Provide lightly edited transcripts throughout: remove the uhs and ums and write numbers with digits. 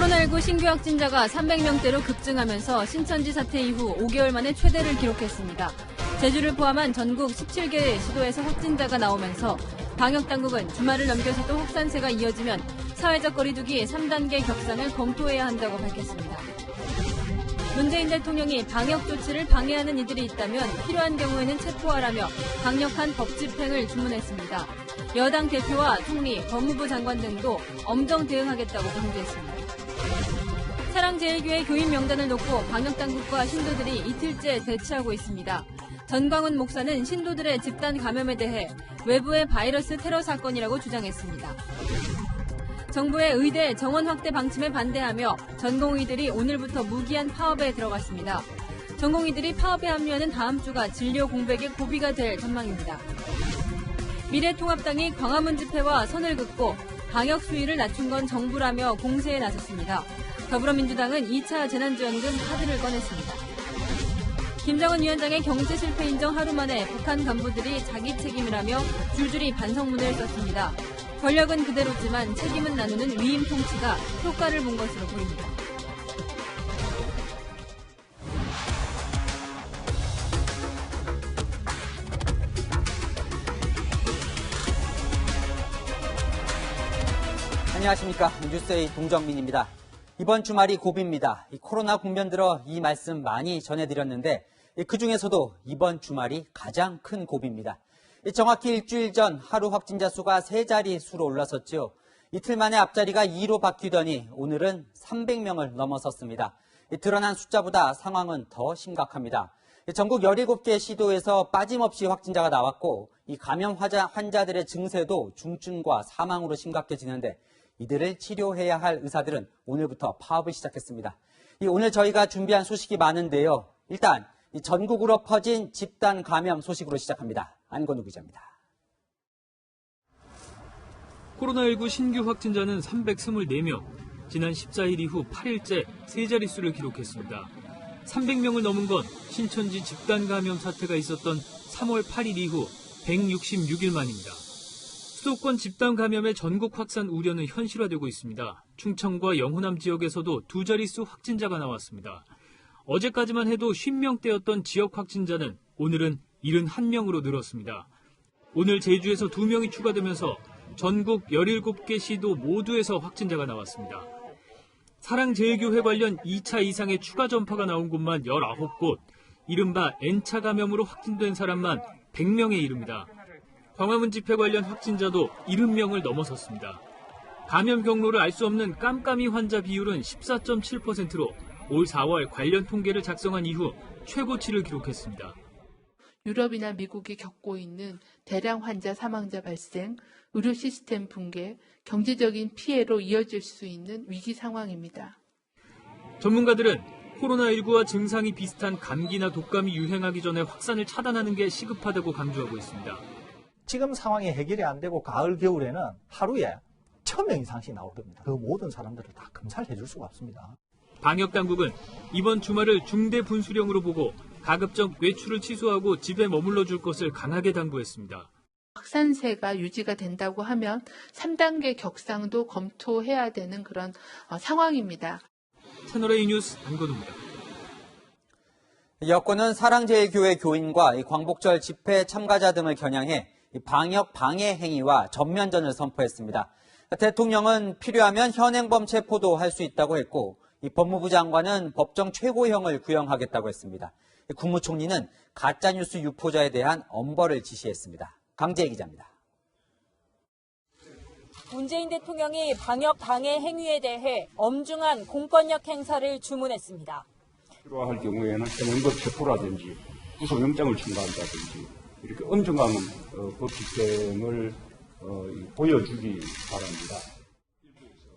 코로나19 신규 확진자가 300명대로 급증하면서 신천지 사태 이후 5개월 만에 최대를 기록했습니다. 제주를 포함한 전국 17개 시도에서 확진자가 나오면서 방역당국은 주말을 넘겨서도 확산세가 이어지면 사회적 거리두기 3단계 격상을 검토해야 한다고 밝혔습니다. 문재인 대통령이 방역 조치를 방해하는 이들이 있다면 필요한 경우에는 체포하라며 강력한 법 집행을 주문했습니다. 여당 대표와 총리, 법무부 장관 등도 엄정 대응하겠다고 강조했습니다. 사랑제일교회 교인 명단을 놓고 방역당국과 신도들이 이틀째 대치하고 있습니다. 전광훈 목사는 신도들의 집단 감염에 대해 외부의 바이러스 테러 사건이라고 주장했습니다. 정부의 의대 정원 확대 방침에 반대하며 전공의들이 오늘부터 무기한 파업에 들어갔습니다. 전공의들이 파업에 합류하는 다음 주가 진료 공백의 고비가 될 전망입니다. 미래통합당이 광화문 집회와 선을 긋고 방역 수위를 낮춘 건 정부라며 공세에 나섰습니다. 더불어민주당은 2차 재난지원금 카드를 꺼냈습니다. 김정은 위원장의 경제 실패 인정 하루 만에 북한 간부들이 자기 책임이라며 줄줄이 반성문을 썼습니다. 권력은 그대로지만 책임은 나누는 위임 통치가 효과를 본 것으로 보입니다. 안녕하십니까. 뉴스의 동정민입니다. 이번 주말이 고비입니다. 코로나 국면 들어 이 말씀 많이 전해드렸는데 그중에서도 이번 주말이 가장 큰 고비입니다. 정확히 일주일 전 하루 확진자 수가 3자릿수로 올라섰죠. 이틀 만에 앞자리가 2로 바뀌더니 오늘은 300명을 넘어섰습니다. 드러난 숫자보다 상황은 더 심각합니다. 전국 17개 시도에서 빠짐없이 확진자가 나왔고 이 감염 환자들의 증세도 중증과 사망으로 심각해지는데 이들을 치료해야 할 의사들은 오늘부터 파업을 시작했습니다. 오늘 저희가 준비한 소식이 많은데요. 일단 전국으로 퍼진 집단 감염 소식으로 시작합니다. 안건우 기자입니다. 코로나19 신규 확진자는 324명, 지난 14일 이후 8일째 3자릿수를 기록했습니다. 300명을 넘은 건 신천지 집단 감염 사태가 있었던 3월 8일 이후 166일 만입니다. 수도권 집단 감염의 전국 확산 우려는 현실화되고 있습니다. 충청과 영호남 지역에서도 2자릿수 확진자가 나왔습니다. 어제까지만 해도 50명대였던 지역 확진자는 오늘은 71명으로 늘었습니다. 오늘 제주에서 2명이 추가되면서 전국 17개 시도 모두에서 확진자가 나왔습니다. 사랑제일교회 관련 2차 이상의 추가 전파가 나온 곳만 19곳, 이른바 N차 감염으로 확진된 사람만 100명에 이릅니다. 광화문 집회 관련 확진자도 70명을 넘어섰습니다. 감염 경로를 알 수 없는 깜깜이 환자 비율은 14.7%로 올 4월 관련 통계를 작성한 이후 최고치를 기록했습니다. 유럽이나 미국이 겪고 있는 대량 환자 사망자 발생, 의료 시스템 붕괴, 경제적인 피해로 이어질 수 있는 위기 상황입니다. 전문가들은 코로나19와 증상이 비슷한 감기나 독감이 유행하기 전에 확산을 차단하는 게 시급하다고 강조하고 있습니다. 지금 상황이 해결이 안 되고 가을, 겨울에는 하루에 1000명 이상씩 나올 겁니다. 그 모든 사람들을 다 검사를 해줄 수가 없습니다. 방역당국은 이번 주말을 중대 분수령으로 보고 가급적 외출을 취소하고 집에 머물러 줄 것을 강하게 당부했습니다. 확산세가 유지가 된다고 하면 3단계 격상도 검토해야 되는 그런 상황입니다. 채널A 뉴스 안건우입니다. 여권은 사랑제일교회 교인과 광복절 집회 참가자 등을 겨냥해 방역 방해 행위와 전면전을 선포했습니다. 대통령은 필요하면 현행범 체포도 할 수 있다고 했고 법무부 장관은 법정 최고형을 구형하겠다고 했습니다. 국무총리는 가짜뉴스 유포자에 대한 엄벌을 지시했습니다. 강재희 기자입니다. 문재인 대통령이 방역 방해 행위에 대해 엄중한 공권력 행사를 주문했습니다. 필요할 경우에는 현행법 체포라든지 구속영장을 청구한다든지 이렇게 엄중한 법 집행을 보여주기 바랍니다.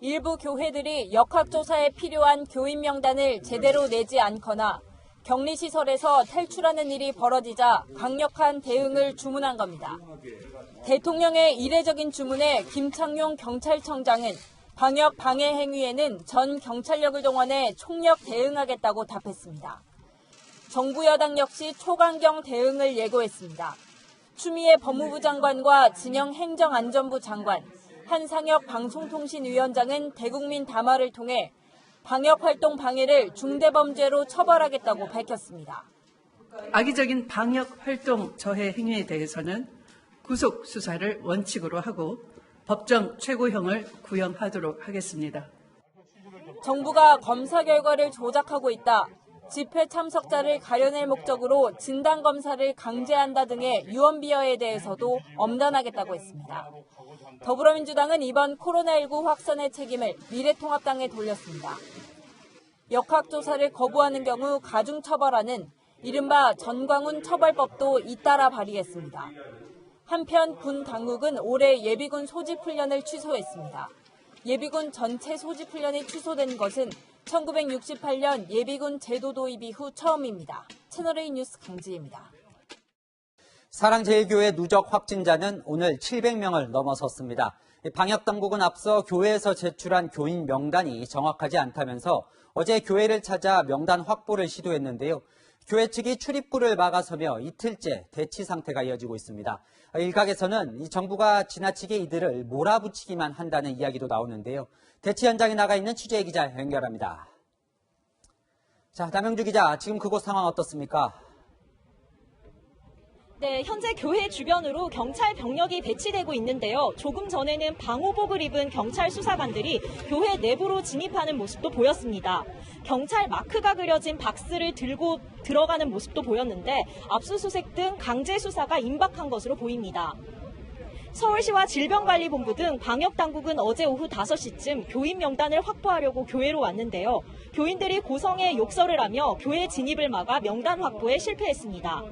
일부 교회들이 역학조사에 필요한 교인 명단을 제대로 내지 않거나 격리시설에서 탈출하는 일이 벌어지자 강력한 대응을 주문한 겁니다. 대통령의 이례적인 주문에 김창룡 경찰청장은 방역 방해 행위에는 전 경찰력을 동원해 총력 대응하겠다고 답했습니다. 정부 여당 역시 초강경 대응을 예고했습니다. 추미애 법무부 장관과 진영 행정안전부 장관, 한상혁 방송통신위원장은 대국민 담화를 통해 방역활동 방해를 중대범죄로 처벌하겠다고 밝혔습니다. 악의적인 방역활동 저해 행위에 대해서는 구속 수사를 원칙으로 하고 법정 최고형을 구형하도록 하겠습니다. 정부가 검사 결과를 조작하고 있다, 집회 참석자를 가려낼 목적으로 진단검사를 강제한다 등의 유언비어에 대해서도 엄단하겠다고 했습니다. 더불어민주당은 이번 코로나19 확산의 책임을 미래통합당에 돌렸습니다. 역학조사를 거부하는 경우 가중처벌하는 이른바 전광훈 처벌법도 잇따라 발의했습니다. 한편 군 당국은 올해 예비군 소집훈련을 취소했습니다. 예비군 전체 소집훈련이 취소된 것은 1968년 예비군 제도 도입 이후 처음입니다. 채널A 뉴스 강지혜입니다. 사랑제일교회 누적 확진자는 오늘 700명을 넘어섰습니다. 방역당국은 앞서 교회에서 제출한 교인 명단이 정확하지 않다면서 어제 교회를 찾아 명단 확보를 시도했는데요. 교회 측이 출입구를 막아서며 이틀째 대치 상태가 이어지고 있습니다. 일각에서는 이 정부가 지나치게 이들을 몰아붙이기만 한다는 이야기도 나오는데요. 대치 현장에 나가 있는 취재 기자 연결합니다. 자, 남영주 기자, 지금 그곳 상황 어떻습니까? 네, 현재 교회 주변으로 경찰 병력이 배치되고 있는데요. 조금 전에는 방호복을 입은 경찰 수사관들이 교회 내부로 진입하는 모습도 보였습니다. 경찰 마크가 그려진 박스를 들고 들어가는 모습도 보였는데 압수수색 등 강제 수사가 임박한 것으로 보입니다. 서울시와 질병관리본부 등 방역당국은 어제 오후 5시쯤 교인 명단을 확보하려고 교회로 왔는데요. 교인들이 고성에 욕설을 하며 교회 진입을 막아 명단 확보에 실패했습니다.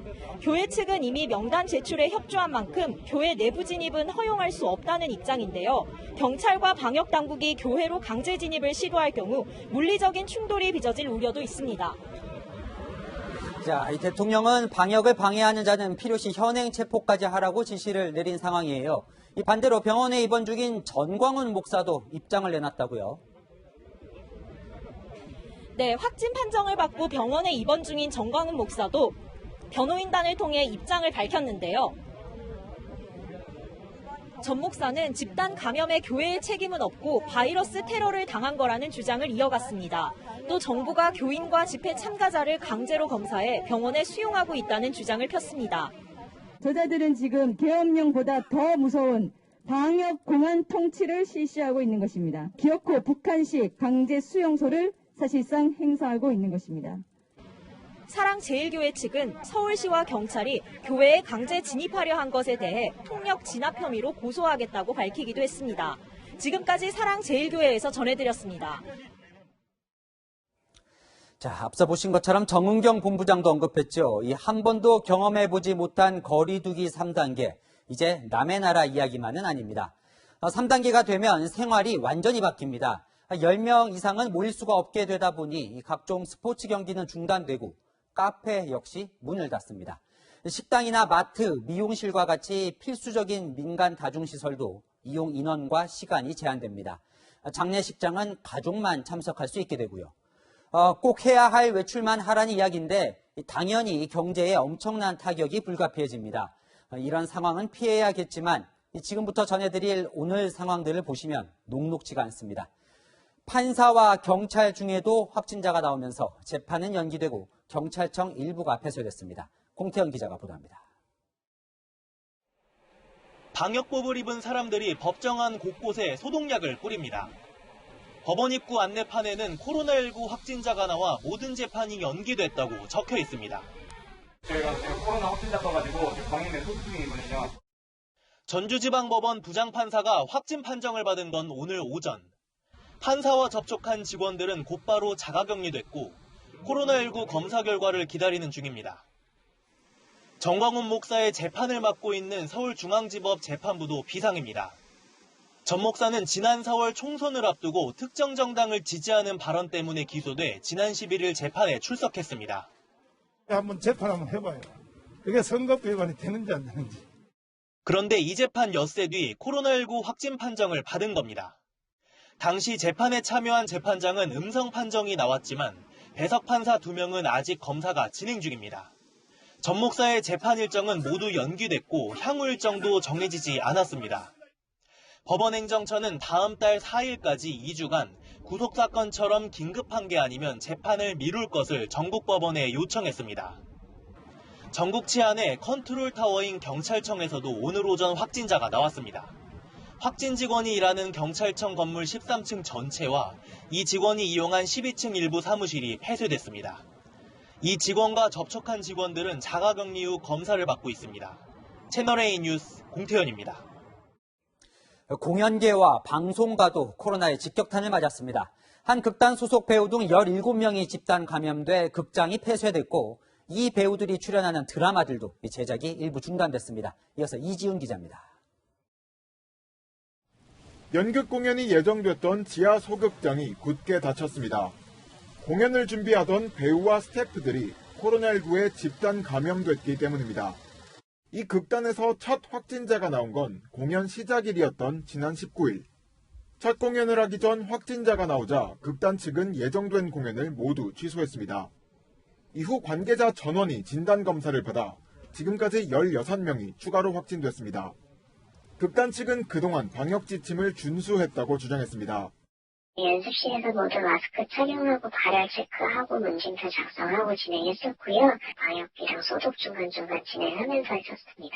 교회 측은 이미 명단 제출에 협조한 만큼 교회 내부 진입은 허용할 수 없다는 입장인데요. 경찰과 방역당국이 교회로 강제 진입을 시도할 경우 물리적인 충돌이 빚어질 우려도 있습니다. 자, 이 대통령은 방역을 방해하는 자는 필요시 현행 체포까지 하라고 지시를 내린 상황이에요. 이 반대로 병원에 입원 중인 전광훈 목사도 입장을 내놨다고요. 네, 확진 판정을 받고 병원에 입원 중인 전광훈 목사도 변호인단을 통해 입장을 밝혔는데요. 전 목사는 집단 감염에 교회의 책임은 없고 바이러스 테러를 당한 거라는 주장을 이어갔습니다. 또 정부가 교인과 집회 참가자를 강제로 검사해 병원에 수용하고 있다는 주장을 폈습니다. 저자들은 지금 계엄령보다 더 무서운 방역 공안 통치를 실시하고 있는 것입니다. 기어코 북한식 강제 수용소를 사실상 행사하고 있는 것입니다. 사랑제일교회 측은 서울시와 경찰이 교회에 강제 진입하려 한 것에 대해 폭력 진압 혐의로 고소하겠다고 밝히기도 했습니다. 지금까지 사랑제일교회에서 전해드렸습니다. 자, 앞서 보신 것처럼 정은경 본부장도 언급했죠. 이 한 번도 경험해보지 못한 거리두기 3단계, 이제 남의 나라 이야기만은 아닙니다. 3단계가 되면 생활이 완전히 바뀝니다. 10명 이상은 모일 수가 없게 되다 보니 각종 스포츠 경기는 중단되고 카페 역시 문을 닫습니다. 식당이나 마트, 미용실과 같이 필수적인 민간 다중시설도 이용 인원과 시간이 제한됩니다. 장례식장은 가족만 참석할 수 있게 되고요. 꼭 해야 할 외출만 하라는 이야기인데 당연히 경제에 엄청난 타격이 불가피해집니다. 이런 상황은 피해야겠지만 지금부터 전해드릴 오늘 상황들을 보시면 녹록지가 않습니다. 판사와 경찰 중에도 확진자가 나오면서 재판은 연기되고 경찰청 일부가 폐쇄됐습니다. 공태현 기자가 보도합니다. 방역법을 입은 사람들이 법정 안 곳곳에 소독약을 뿌립니다. 법원 입구 안내판에는 코로나19 확진자가 나와 모든 재판이 연기됐다고 적혀 있습니다. 저희가 지금 코로나 확진자 떠가지고 병원에 소집 중이거든요. 전주지방법원 부장판사가 확진 판정을 받은 건 오늘 오전. 판사와 접촉한 직원들은 곧바로 자가격리됐고 코로나19 검사 결과를 기다리는 중입니다. 전광훈 목사의 재판을 맡고 있는 서울중앙지법 재판부도 비상입니다. 전 목사는 지난 4월 총선을 앞두고 특정 정당을 지지하는 발언 때문에 기소돼 지난 11일 재판에 출석했습니다. 한번 재판 한번 해봐요. 그게 선거법 위반이 되는지 안 되는지. 그런데 이 재판 엿새 뒤 코로나19 확진 판정을 받은 겁니다. 당시 재판에 참여한 재판장은 음성 판정이 나왔지만 배석 판사 2명은 아직 검사가 진행 중입니다. 전 목사의 재판 일정은 모두 연기됐고 향후 일정도 정해지지 않았습니다. 법원행정처는 다음 달 4일까지 2주간 구속사건처럼 긴급한 게 아니면 재판을 미룰 것을 전국법원에 요청했습니다. 전국 치안의 컨트롤타워인 경찰청에서도 오늘 오전 확진자가 나왔습니다. 확진 직원이 일하는 경찰청 건물 13층 전체와 이 직원이 이용한 12층 일부 사무실이 폐쇄됐습니다. 이 직원과 접촉한 직원들은 자가격리 후 검사를 받고 있습니다. 채널A 뉴스 공태현입니다. 공연계와 방송가도 코로나의 직격탄을 맞았습니다. 한 극단 소속 배우 등 17명이 집단 감염돼 극장이 폐쇄됐고 이 배우들이 출연하는 드라마들도 제작이 일부 중단됐습니다. 이어서 이지훈 기자입니다. 연극 공연이 예정됐던 지하 소극장이 굳게 닫혔습니다. 공연을 준비하던 배우와 스태프들이 코로나19에 집단 감염됐기 때문입니다. 이 극단에서 첫 확진자가 나온 건 공연 시작일이었던 지난 19일. 첫 공연을 하기 전 확진자가 나오자 극단 측은 예정된 공연을 모두 취소했습니다. 이후 관계자 전원이 진단검사를 받아 지금까지 16명이 추가로 확진됐습니다. 극단 측은 그동안 방역 지침을 준수했다고 주장했습니다. 연습실에서 모두 마스크 착용하고 발열 체크하고 문진표 작성하고 진행했었고요. 방역비랑 소독 중간중간 진행하면서 했었습니다.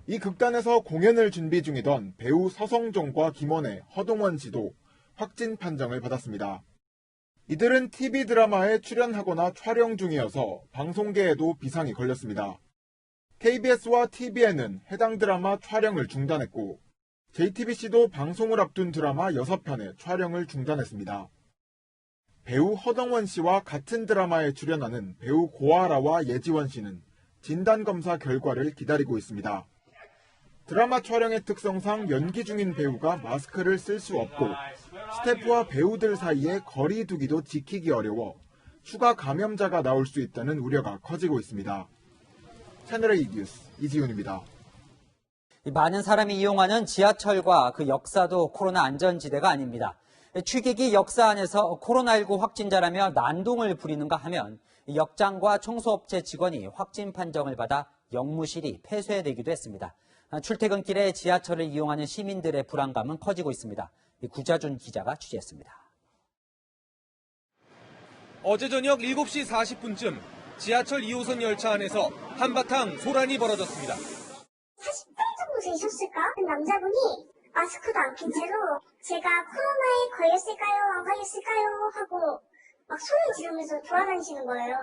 이 극단에서 공연을 준비 중이던 배우 서성종과 김원혜, 허동원 씨도 확진 판정을 받았습니다. 이들은 TV 드라마에 출연하거나 촬영 중이어서 방송계에도 비상이 걸렸습니다. KBS와 TVN은 해당 드라마 촬영을 중단했고 JTBC도 방송을 앞둔 드라마 6편의 촬영을 중단했습니다. 배우 허동원 씨와 같은 드라마에 출연하는 배우 고아라와 예지원 씨는 진단검사 결과를 기다리고 있습니다. 드라마 촬영의 특성상 연기 중인 배우가 마스크를 쓸 수 없고 스태프와 배우들 사이에 거리 두기도 지키기 어려워 추가 감염자가 나올 수 있다는 우려가 커지고 있습니다. 채널A 뉴스 이지훈입니다. 많은 사람이 이용하는 지하철과 그 역사도 코로나 안전지대가 아닙니다. 취객이 역사 안에서 코로나19 확진자라며 난동을 부리는가 하면 역장과 청소업체 직원이 확진 판정을 받아 역무실이 폐쇄되기도 했습니다. 출퇴근길에 지하철을 이용하는 시민들의 불안감은 커지고 있습니다. 구자준 기자가 취재했습니다. 어제 저녁 7시 40분쯤 지하철 2호선 열차 안에서 한바탕 소란이 벌어졌습니다. 40분 정도 되셨을까? 남자분이 마스크도 안 낀 채로 제가 코로나에 걸렸을까요? 안 걸렸을까요? 하고 막 소리 지르면서 돌아다니시는 거예요.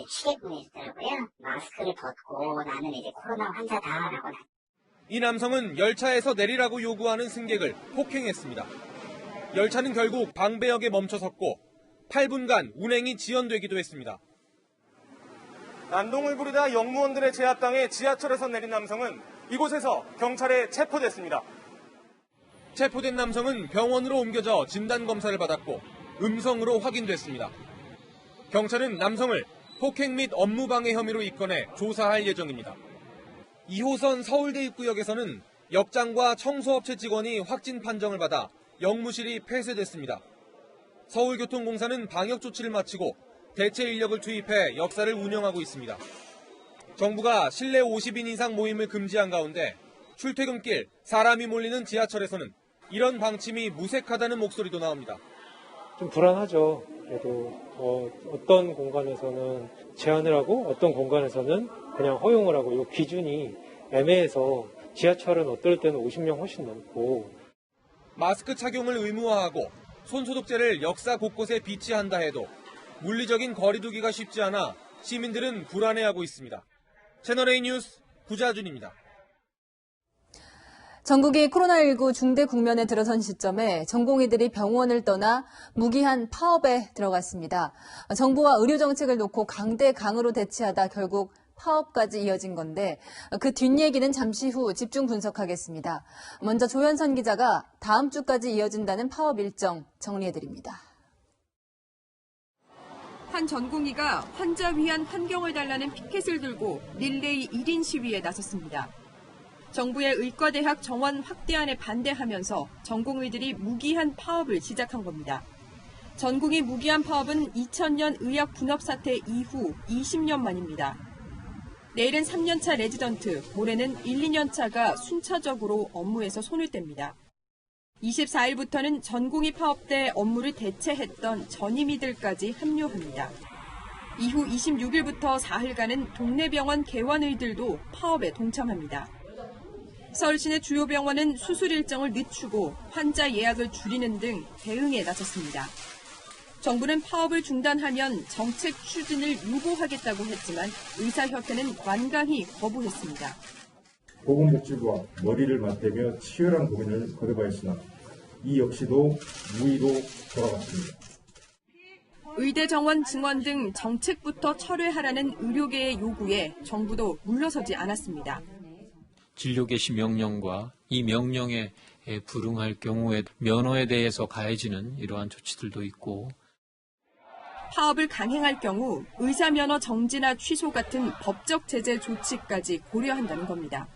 취객분이 있더라고요. 마스크를 벗고 나는 이제 코로나 환자다라고. 이 남성은 열차에서 내리라고 요구하는 승객을 폭행했습니다. 열차는 결국 방배역에 멈춰섰고 8분간 운행이 지연되기도 했습니다. 난동을 부리다 역무원들의 제압당해 지하철에서 내린 남성은 이곳에서 경찰에 체포됐습니다. 체포된 남성은 병원으로 옮겨져 진단검사를 받았고 음성으로 확인됐습니다. 경찰은 남성을 폭행 및 업무방해 혐의로 입건해 조사할 예정입니다. 2호선 서울대 입구역에서는 역장과 청소업체 직원이 확진 판정을 받아 역무실이 폐쇄됐습니다. 서울교통공사는 방역 조치를 마치고 대체 인력을 투입해 역사를 운영하고 있습니다. 정부가 실내 50인 이상 모임을 금지한 가운데 출퇴근길 사람이 몰리는 지하철에서는 이런 방침이 무색하다는 목소리도 나옵니다. 좀 불안하죠. 그래도 어떤 공간에서는 제한을 하고 어떤 공간에서는 그냥 허용을 하고 이 기준이 애매해서 지하철은 어떨 때는 50명 훨씬 넘고 마스크 착용을 의무화하고 손소독제를 역사 곳곳에 비치한다 해도 물리적인 거리 두기가 쉽지 않아 시민들은 불안해하고 있습니다. 채널A 뉴스 구자준입니다. 전국이 코로나19 중대 국면에 들어선 시점에 전공의들이 병원을 떠나 무기한 파업에 들어갔습니다. 정부와 의료 정책을 놓고 강대강으로 대치하다 결국 파업까지 이어진 건데 그 뒷얘기는 잠시 후 집중 분석하겠습니다. 먼저 조현선 기자가 다음 주까지 이어진다는 파업 일정 정리해드립니다. 한 전공의가 환자 위한 환경을 달라는 피켓을 들고 릴레이 1인 시위에 나섰습니다. 정부의 의과대학 정원 확대안에 반대하면서 전공의들이 무기한 파업을 시작한 겁니다. 전공의 무기한 파업은 2000년 의학 분업 사태 이후 20년 만입니다. 내일은 3년차 레지던트, 모레는 1, 2년차가 순차적으로 업무에서 손을 뗍니다. 24일부터는 전공의 파업때 업무를 대체했던 전임의들까지 합류합니다. 이후 26일부터 사흘간은 동네 병원 개원의들도 파업에 동참합니다. 서울시내 주요 병원은 수술 일정을 늦추고 환자 예약을 줄이는 등 대응에 나섰습니다. 정부는 파업을 중단하면 정책 추진을 유보하겠다고 했지만 의사협회는 완강히 거부했습니다. 보건복지부와 머리를 맞대며 치열한 고민을 거듭하였으나 이 역시도 무의로 돌아갔습니다. 의대 정원 증원 등 정책부터 철회하라는 의료계의 요구에 정부도 물러서지 않았습니다. 진료 개시 명령과 이 명령에 불응할 경우에 면허에 대해서 가해지는 이러한 조치들도 있고, 파업을 강행할 경우 의사 면허 정지나 취소 같은 법적 제재 조치까지 고려한다는 겁니다.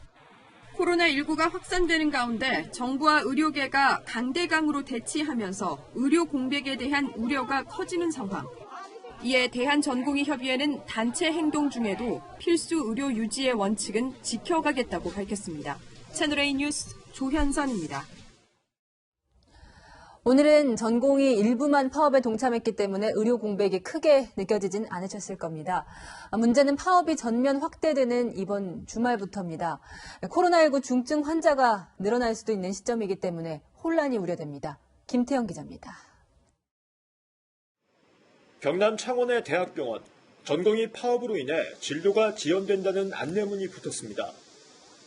코로나19가 확산되는 가운데 정부와 의료계가 강대강으로 대치하면서 의료 공백에 대한 우려가 커지는 상황. 이에 대한전공의협의회는 단체 행동 중에도 필수 의료 유지의 원칙은 지켜가겠다고 밝혔습니다. 채널A 뉴스 조현선입니다. 오늘은 전공이 일부만 파업에 동참했기 때문에 의료 공백이 크게 느껴지진 않으셨을 겁니다. 문제는 파업이 전면 확대되는 이번 주말부터입니다. 코로나19 중증 환자가 늘어날 수도 있는 시점이기 때문에 혼란이 우려됩니다. 김태형 기자입니다. 경남 창원의 대학병원, 전공의 파업으로 인해 진료가 지연된다는 안내문이 붙었습니다.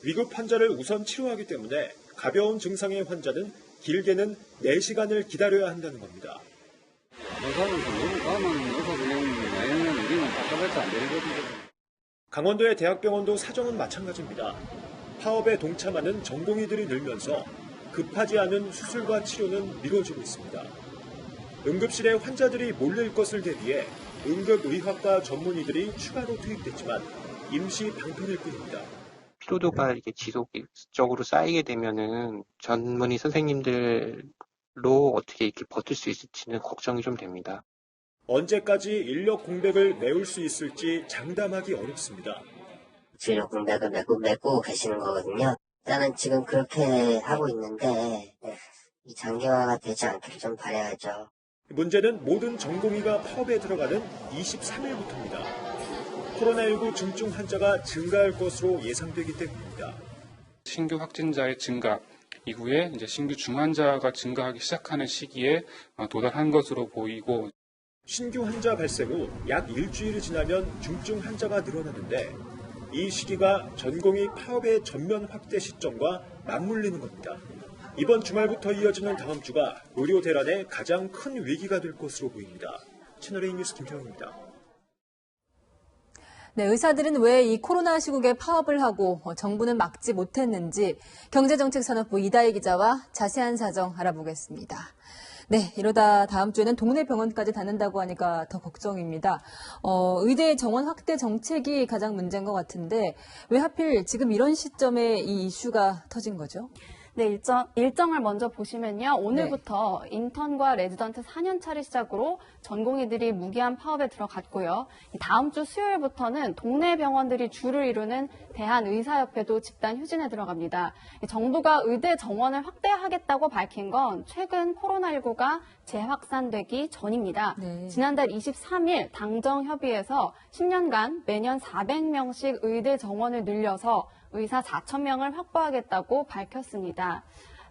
위급 환자를 우선 치료하기 때문에 가벼운 증상의 환자는 길게는 4시간을 기다려야 한다는 겁니다. 강원도의 대학병원도 사정은 마찬가지입니다. 파업에 동참하는 전공의들이 늘면서 급하지 않은 수술과 치료는 미뤄지고 있습니다. 응급실에 환자들이 몰릴 것을 대비해 응급의학과 전문의들이 추가로 투입됐지만 임시 방편일 뿐입니다. 피로도가 이렇게 지속적으로 쌓이게 되면은 전문의 선생님들로 어떻게 이렇게 버틸 수 있을지는 걱정이 좀 됩니다. 언제까지 인력 공백을 메울 수 있을지 장담하기 어렵습니다. 진료 공백을 메고 계시는 거거든요. 일단은 지금 그렇게 하고 있는데 이 장기화가 되지 않기를 좀 바라야죠. 문제는 모든 전공의가 파업에 들어가는 23일부터입니다. 코로나19 중증 환자가 증가할 것으로 예상되기 때문입니다. 신규 확진자의 증가 이후에 이제 신규 중환자가 증가하기 시작하는 시기에 도달한 것으로 보이고, 신규 환자 발생 후 약 일주일이 지나면 중증 환자가 늘어나는데 이 시기가 전공의 파업의 전면 확대 시점과 맞물리는 겁니다. 이번 주말부터 이어지는 다음 주가 의료 대란의 가장 큰 위기가 될 것으로 보입니다. 채널A 뉴스 김태형입니다. 네, 의사들은 왜 이 코로나 시국에 파업을 하고 정부는 막지 못했는지 경제정책산업부 이다희 기자와 자세한 사정 알아보겠습니다. 네, 이러다 다음 주에는 동네 병원까지 닫는다고 하니까 더 걱정입니다. 의대 정원 확대 정책이 가장 문제인 것 같은데 왜 하필 지금 이런 시점에 이 이슈가 터진 거죠? 네, 일정을 먼저 보시면요. 오늘부터 인턴과 레지던트 4년차를 시작으로 전공의들이 무기한 파업에 들어갔고요. 다음 주 수요일부터는 동네 병원들이 주를 이루는 대한의사협회도 집단 휴진에 들어갑니다. 정부가 의대 정원을 확대하겠다고 밝힌 건 최근 코로나19가 재확산되기 전입니다. 네. 지난달 23일 당정협의회에서 10년간 매년 400명씩 의대 정원을 늘려서 의사 4,000명을 확보하겠다고 밝혔습니다.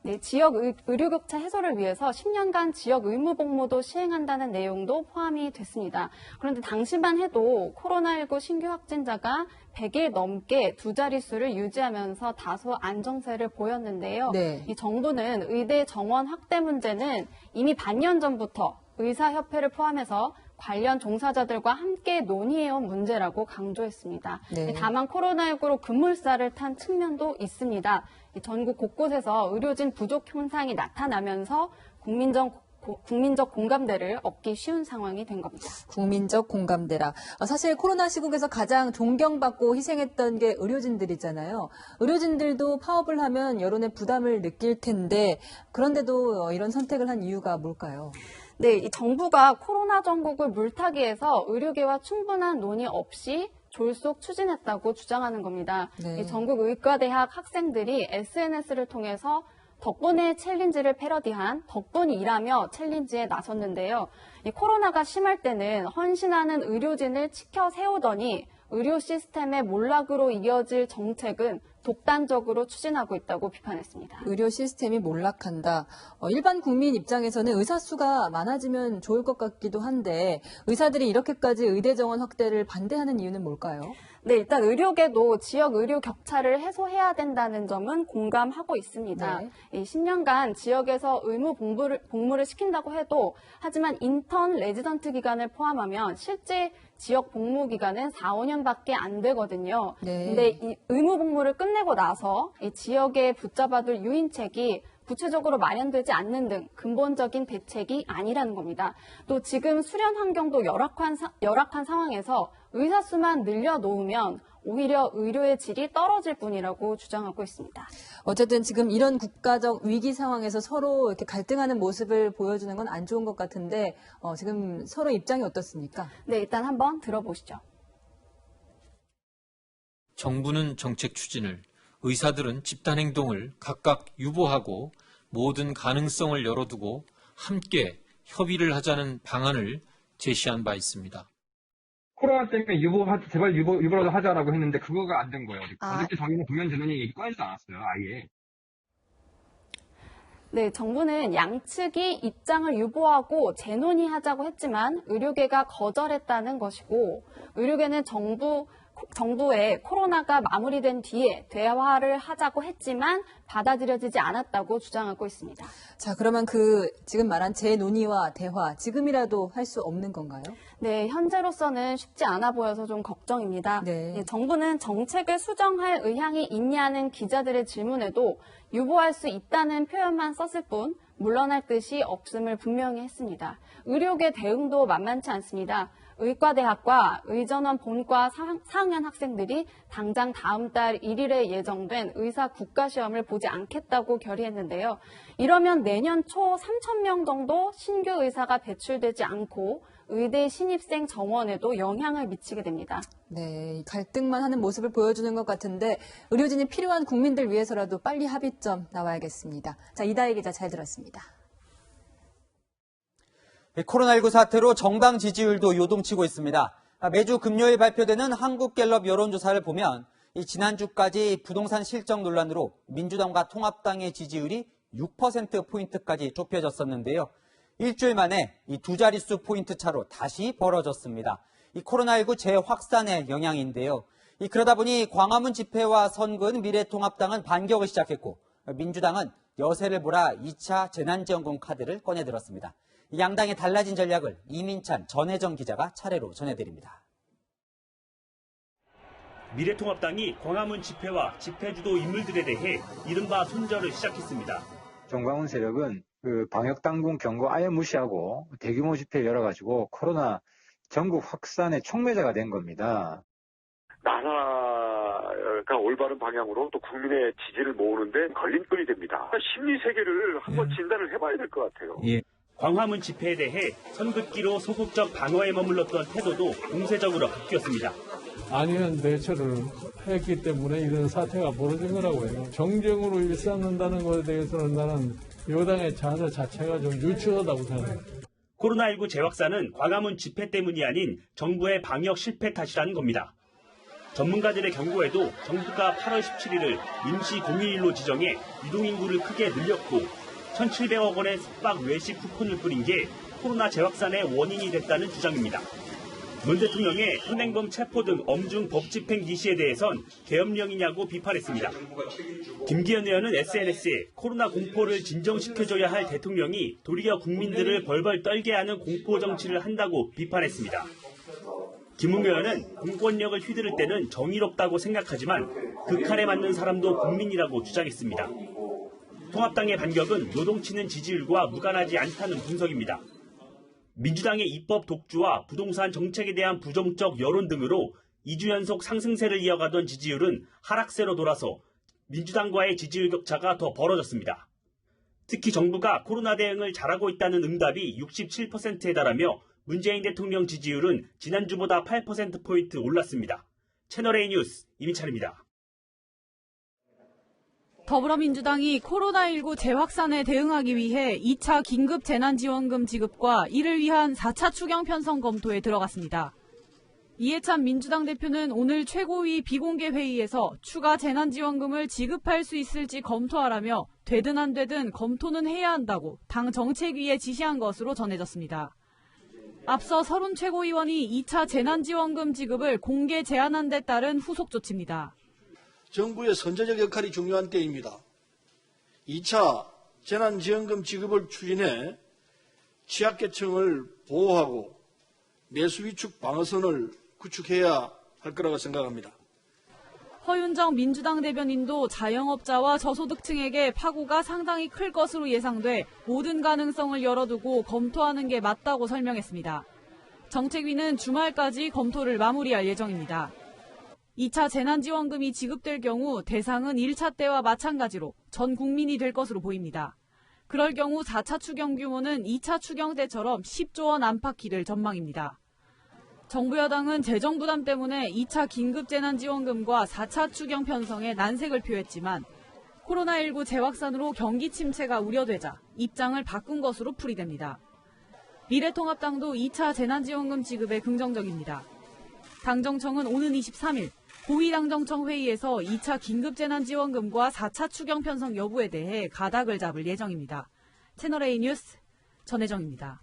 네, 지역 의료격차 해소를 위해서 10년간 지역 의무 복무도 시행한다는 내용도 포함이 됐습니다. 그런데 당시만 해도 코로나19 신규 확진자가 100일 넘게 두 자릿수를 유지하면서 다소 안정세를 보였는데요. 네. 이 정부는 의대 정원 확대 문제는 이미 반년 전부터 의사협회를 포함해서 관련 종사자들과 함께 논의해온 문제라고 강조했습니다. 네. 다만 코로나19로 급물살을 탄 측면도 있습니다. 전국 곳곳에서 의료진 부족 현상이 나타나면서 국민적 공감대를 얻기 쉬운 상황이 된 겁니다. 국민적 공감대라. 사실 코로나 시국에서 가장 존경받고 희생했던 게 의료진들이잖아요. 의료진들도 파업을 하면 여론의 부담을 느낄 텐데 그런데도 이런 선택을 한 이유가 뭘까요? 네, 이 정부가 코로나 전국을 물타기해서 의료계와 충분한 논의 없이 졸속 추진했다고 주장하는 겁니다. 네. 이 전국 의과대학 학생들이 SNS를 통해서 덕분에 챌린지를 패러디한 덕분이라며 챌린지에 나섰는데요. 이 코로나가 심할 때는 헌신하는 의료진을 치켜 세우더니 의료 시스템의 몰락으로 이어질 정책은 독단적으로 추진하고 있다고 비판했습니다. 의료 시스템이 몰락한다. 일반 국민 입장에서는 의사 수가 많아지면 좋을 것 같기도 한데 의사들이 이렇게까지 의대 정원 확대를 반대하는 이유는 뭘까요? 네, 일단 의료계도 지역 의료 격차를 해소해야 된다는 점은 공감하고 있습니다. 네. 이 10년간 지역에서 의무 복무를 시킨다고 해도 하지만 인턴 레지던트 기간을 포함하면 실제 지역 복무 기간은 4, 5년밖에 안 되거든요. 네. 근데 이 의무 복무를 끝내고 나서 이 지역에 붙잡아둘 유인책이 구체적으로 마련되지 않는 등 근본적인 대책이 아니라는 겁니다. 또 지금 수련 환경도 열악한 상황에서 의사 수만 늘려놓으면 오히려 의료의 질이 떨어질 뿐이라고 주장하고 있습니다. 어쨌든 지금 이런 국가적 위기 상황에서 서로 이렇게 갈등하는 모습을 보여주는 건 안 좋은 것 같은데 지금 서로 입장이 어떻습니까? 네, 일단 한번 들어보시죠. 정부는 정책 추진을, 의사들은 집단 행동을 각각 유보하고 모든 가능성을 열어두고 함께 협의를 하자는 방안을 제시한 바 있습니다. 코로나 때문에 제발 유보라도 하자라고 했는데 그거가 안 된 거예요. 어저께 저희는 공연 재론이 얘기 꺼내지도 않았어요, 아예. 네, 정부는 양측이 입장을 유보하고 재논의하자고 했지만 의료계가 거절했다는 것이고 의료계는 정부의 코로나가 마무리된 뒤에 대화를 하자고 했지만 받아들여지지 않았다고 주장하고 있습니다. 자, 그러면 지금 말한 재논의와 대화 지금이라도 할 수 없는 건가요? 네, 현재로서는 쉽지 않아 보여서 좀 걱정입니다. 네. 정부는 정책을 수정할 의향이 있냐는 기자들의 질문에도 유보할 수 있다는 표현만 썼을 뿐 물러날 뜻이 없음을 분명히 했습니다. 의료계 대응도 만만치 않습니다. 의과대학과 의전원 본과 4학년 학생들이 당장 다음 달 1일에 예정된 의사 국가시험을 보지 않겠다고 결의했는데요. 이러면 내년 초 3,000명 정도 신규 의사가 배출되지 않고 의대 신입생 정원에도 영향을 미치게 됩니다. 네, 갈등만 하는 모습을 보여주는 것 같은데 의료진이 필요한 국민들 위해서라도 빨리 합의점 나와야겠습니다. 자, 이다혜 기자 잘 들었습니다. 코로나19 사태로 정당 지지율도 요동치고 있습니다. 매주 금요일 발표되는 한국갤럽 여론조사를 보면 지난주까지 부동산 실적 논란으로 민주당과 통합당의 지지율이 6%포인트까지 좁혀졌었는데요. 일주일 만에 이 두 자릿수 포인트 차로 다시 벌어졌습니다. 이 코로나19 재확산의 영향인데요. 그러다 보니 광화문 집회와 선거는 미래통합당은 반격을 시작했고 민주당은 여세를 몰아 2차 재난지원금 카드를 꺼내들었습니다. 양당의 달라진 전략을 이민찬, 전혜정 기자가 차례로 전해드립니다. 미래통합당이 광화문 집회와 집회 주도 인물들에 대해 이른바 손절을 시작했습니다. 정광훈 세력은 방역당국 경고 아예 무시하고 대규모 집회 열어가지고 코로나 전국 확산의 촉매자가 된 겁니다. 나라가 올바른 방향으로 또 국민의 지지를 모으는데 걸림돌이 됩니다. 심리 세계를 한번 진단을 해봐야 될 것 같아요. 예. 광화문 집회에 대해 선긋기로 소극적 방어에 머물렀던 태도도 공세적으로 바뀌었습니다. 아니면 대처를 했기 때문에 이런 사태가 벌어진 거라고 해요. 정쟁으로 일삼는다는 것에 대해서는 나는 여당의 자세 자체가 좀 유치하다고 생각해요. 코로나19 재확산은 광화문 집회 때문이 아닌 정부의 방역 실패 탓이라는 겁니다. 전문가들의 경고에도 정부가 8월 17일을 임시 공휴일로 지정해 유동인구를 크게 늘렸고 1,700억 원의 숙박 외식 쿠폰을 뿌린 게 코로나 재확산의 원인이 됐다는 주장입니다. 문 대통령의 현행범 체포 등 엄중 법 집행 지시에 대해선 계엄령이냐고 비판했습니다. 김기현 의원은 SNS에 코로나 공포를 진정시켜줘야 할 대통령이 도리어 국민들을 벌벌 떨게 하는 공포 정치를 한다고 비판했습니다. 김웅 의원은 공권력을 휘두를 때는 정의롭다고 생각하지만 그 칼에 맞는 사람도 국민이라고 주장했습니다. 통합당의 반격은 요동치는 지지율과 무관하지 않다는 분석입니다. 민주당의 입법 독주와 부동산 정책에 대한 부정적 여론 등으로 2주 연속 상승세를 이어가던 지지율은 하락세로 돌아서 민주당과의 지지율 격차가 더 벌어졌습니다. 특히 정부가 코로나 대응을 잘하고 있다는 응답이 67%에 달하며 문재인 대통령 지지율은 지난주보다 8%포인트 올랐습니다. 채널A 뉴스 이민찬입니다. 더불어민주당이 코로나19 재확산에 대응하기 위해 2차 긴급 재난지원금 지급과 이를 위한 4차 추경 편성 검토에 들어갔습니다. 이해찬 민주당 대표는 오늘 최고위 비공개 회의에서 추가 재난지원금을 지급할 수 있을지 검토하라며 되든 안 되든 검토는 해야 한다고 당 정책위에 지시한 것으로 전해졌습니다. 앞서 서른 최고위원이 2차 재난지원금 지급을 공개 제안한 데 따른 후속 조치입니다. 정부의 선제적 역할이 중요한 때입니다. 2차 재난지원금 지급을 추진해 취약계층을 보호하고 내수 위축 방어선을 구축해야 할 거라고 생각합니다. 허윤정 민주당 대변인도 자영업자와 저소득층에게 파고가 상당히 클 것으로 예상돼 모든 가능성을 열어두고 검토하는 게 맞다고 설명했습니다. 정책위는 주말까지 검토를 마무리할 예정입니다. 2차 재난지원금이 지급될 경우 대상은 1차 때와 마찬가지로 전 국민이 될 것으로 보입니다. 그럴 경우 4차 추경 규모는 2차 추경 때처럼 10조 원 안팎 기될 전망입니다. 정부 여당은 재정 부담 때문에 2차 긴급재난지원금과 4차 추경 편성에 난색을 표했지만 코로나19 재확산으로 경기 침체가 우려되자 입장을 바꾼 것으로 풀이됩니다. 미래통합당도 2차 재난지원금 지급에 긍정적입니다. 당정청은 오는 23일 고위당정청 회의에서 2차 긴급재난지원금과 4차 추경 편성 여부에 대해 가닥을 잡을 예정입니다. 채널A 뉴스 전혜정입니다.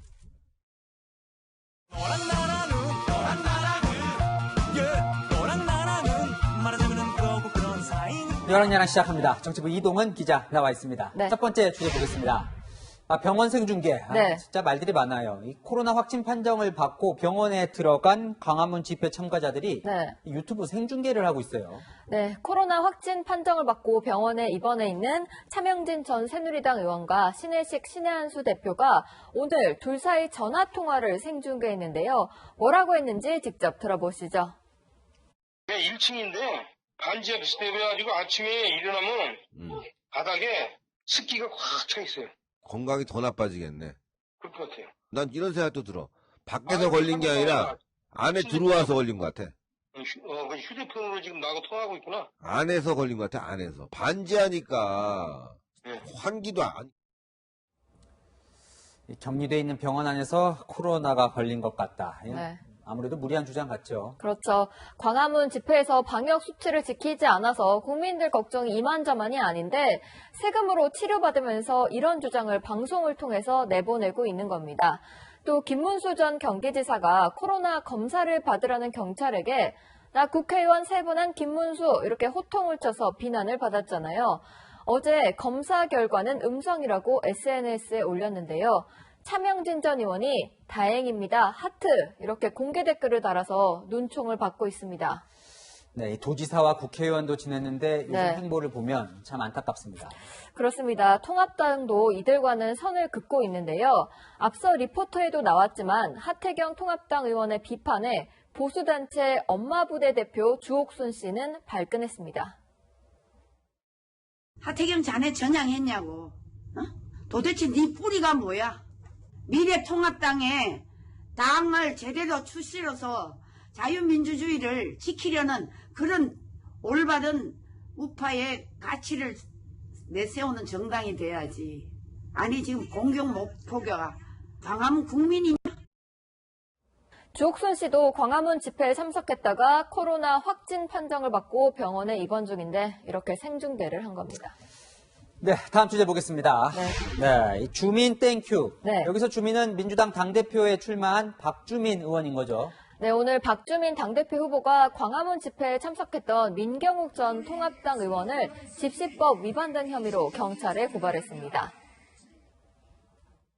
열왕야랑 시작합니다. 정치부 이동은 기자 나와 있습니다. 네. 첫 번째 주제 보겠습니다. 병원 생중계. 네. 진짜 말들이 많아요. 이 코로나 확진 판정을 받고 병원에 들어간 광화문 집회 참가자들이 네. 유튜브 생중계를 하고 있어요. 네, 코로나 확진 판정을 받고 병원에 입원해 있는 차명진 전 새누리당 의원과 신혜식 신혜한수 대표가 오늘 둘 사이 전화 통화를 생중계했는데요. 뭐라고 했는지 직접 들어보시죠. 네, 1층인데 반지하 비슷해가지고 아침에 일어나면 바닥에 습기가 꽉 차 있어요. 건강이 더 나빠지겠네. 그럴 것 같아요. 난 이런 생각도 들어. 밖에서 걸린 게 아니라 안에 들어와서 걸린 것 같아. 그 휴대폰으로 지금 나하고 통화하고 있구나. 안에서 걸린 것 같아, 안에서. 반지하니까 네. 환기도 안. 격리돼 있는 병원 안에서 코로나가 걸린 것 같다. 네. 아무래도 무리한 주장 같죠. 그렇죠. 광화문 집회에서 방역 수칙을 지키지 않아서 국민들 걱정이 이만저만이 아닌데 세금으로 치료받으면서 이런 주장을 방송을 통해서 내보내고 있는 겁니다. 또 김문수 전 경기지사가 코로나 검사를 받으라는 경찰에게 나 국회의원 세분한 김문수 이렇게 호통을 쳐서 비난을 받았잖아요. 어제 검사 결과는 음성이라고 SNS에 올렸는데요. 차명진 전 의원이 다행입니다. 하트 이렇게 공개 댓글을 달아서 눈총을 받고 있습니다. 네, 도지사와 국회의원도 지냈는데 요즘 네. 행보를 보면 참 안타깝습니다. 그렇습니다. 통합당도 이들과는 선을 긋고 있는데요. 앞서 리포터에도 나왔지만 하태경 통합당 의원의 비판에 보수단체 엄마부대 대표 주옥순 씨는 발끈했습니다. 하태경 자네 전향했냐고. 어? 도대체 네 뿌리가 뭐야? 미래통합당에 당을 제대로 추스려서 자유민주주의를 지키려는 그런 올바른 우파의 가치를 내세우는 정당이 돼야지. 아니 지금 공격 목표가 광화문 국민이냐? 주옥순 씨도 광화문 집회에 참석했다가 코로나 확진 판정을 받고 병원에 입원 중인데 이렇게 생중계를 한 겁니다. 네, 다음 주제 보겠습니다. 네, 주민 땡큐. 네. 여기서 주민은 민주당 당대표에 출마한 박주민 의원인 거죠. 네, 오늘 박주민 당대표 후보가 광화문 집회에 참석했던 민경욱 전 통합당 의원을 집시법 위반 등 혐의로 경찰에 고발했습니다.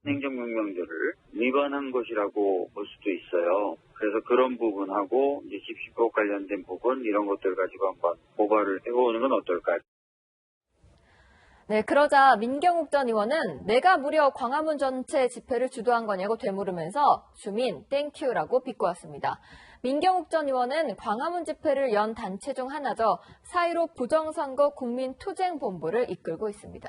행정명령제를 위반한 것이라고 볼 수도 있어요. 그래서 그런 부분하고 이제 집시법 관련된 부분 이런 것들 가지고 한번 고발을 해보는 건 어떨까요? 네, 그러자 민경욱 전 의원은 내가 무려 광화문 전체 집회를 주도한 거냐고 되물으면서 주민 땡큐라고 비꼬았습니다. 민경욱 전 의원은 광화문 집회를 연 단체 중 하나죠. 4.15 부정선거 국민투쟁본부를 이끌고 있습니다.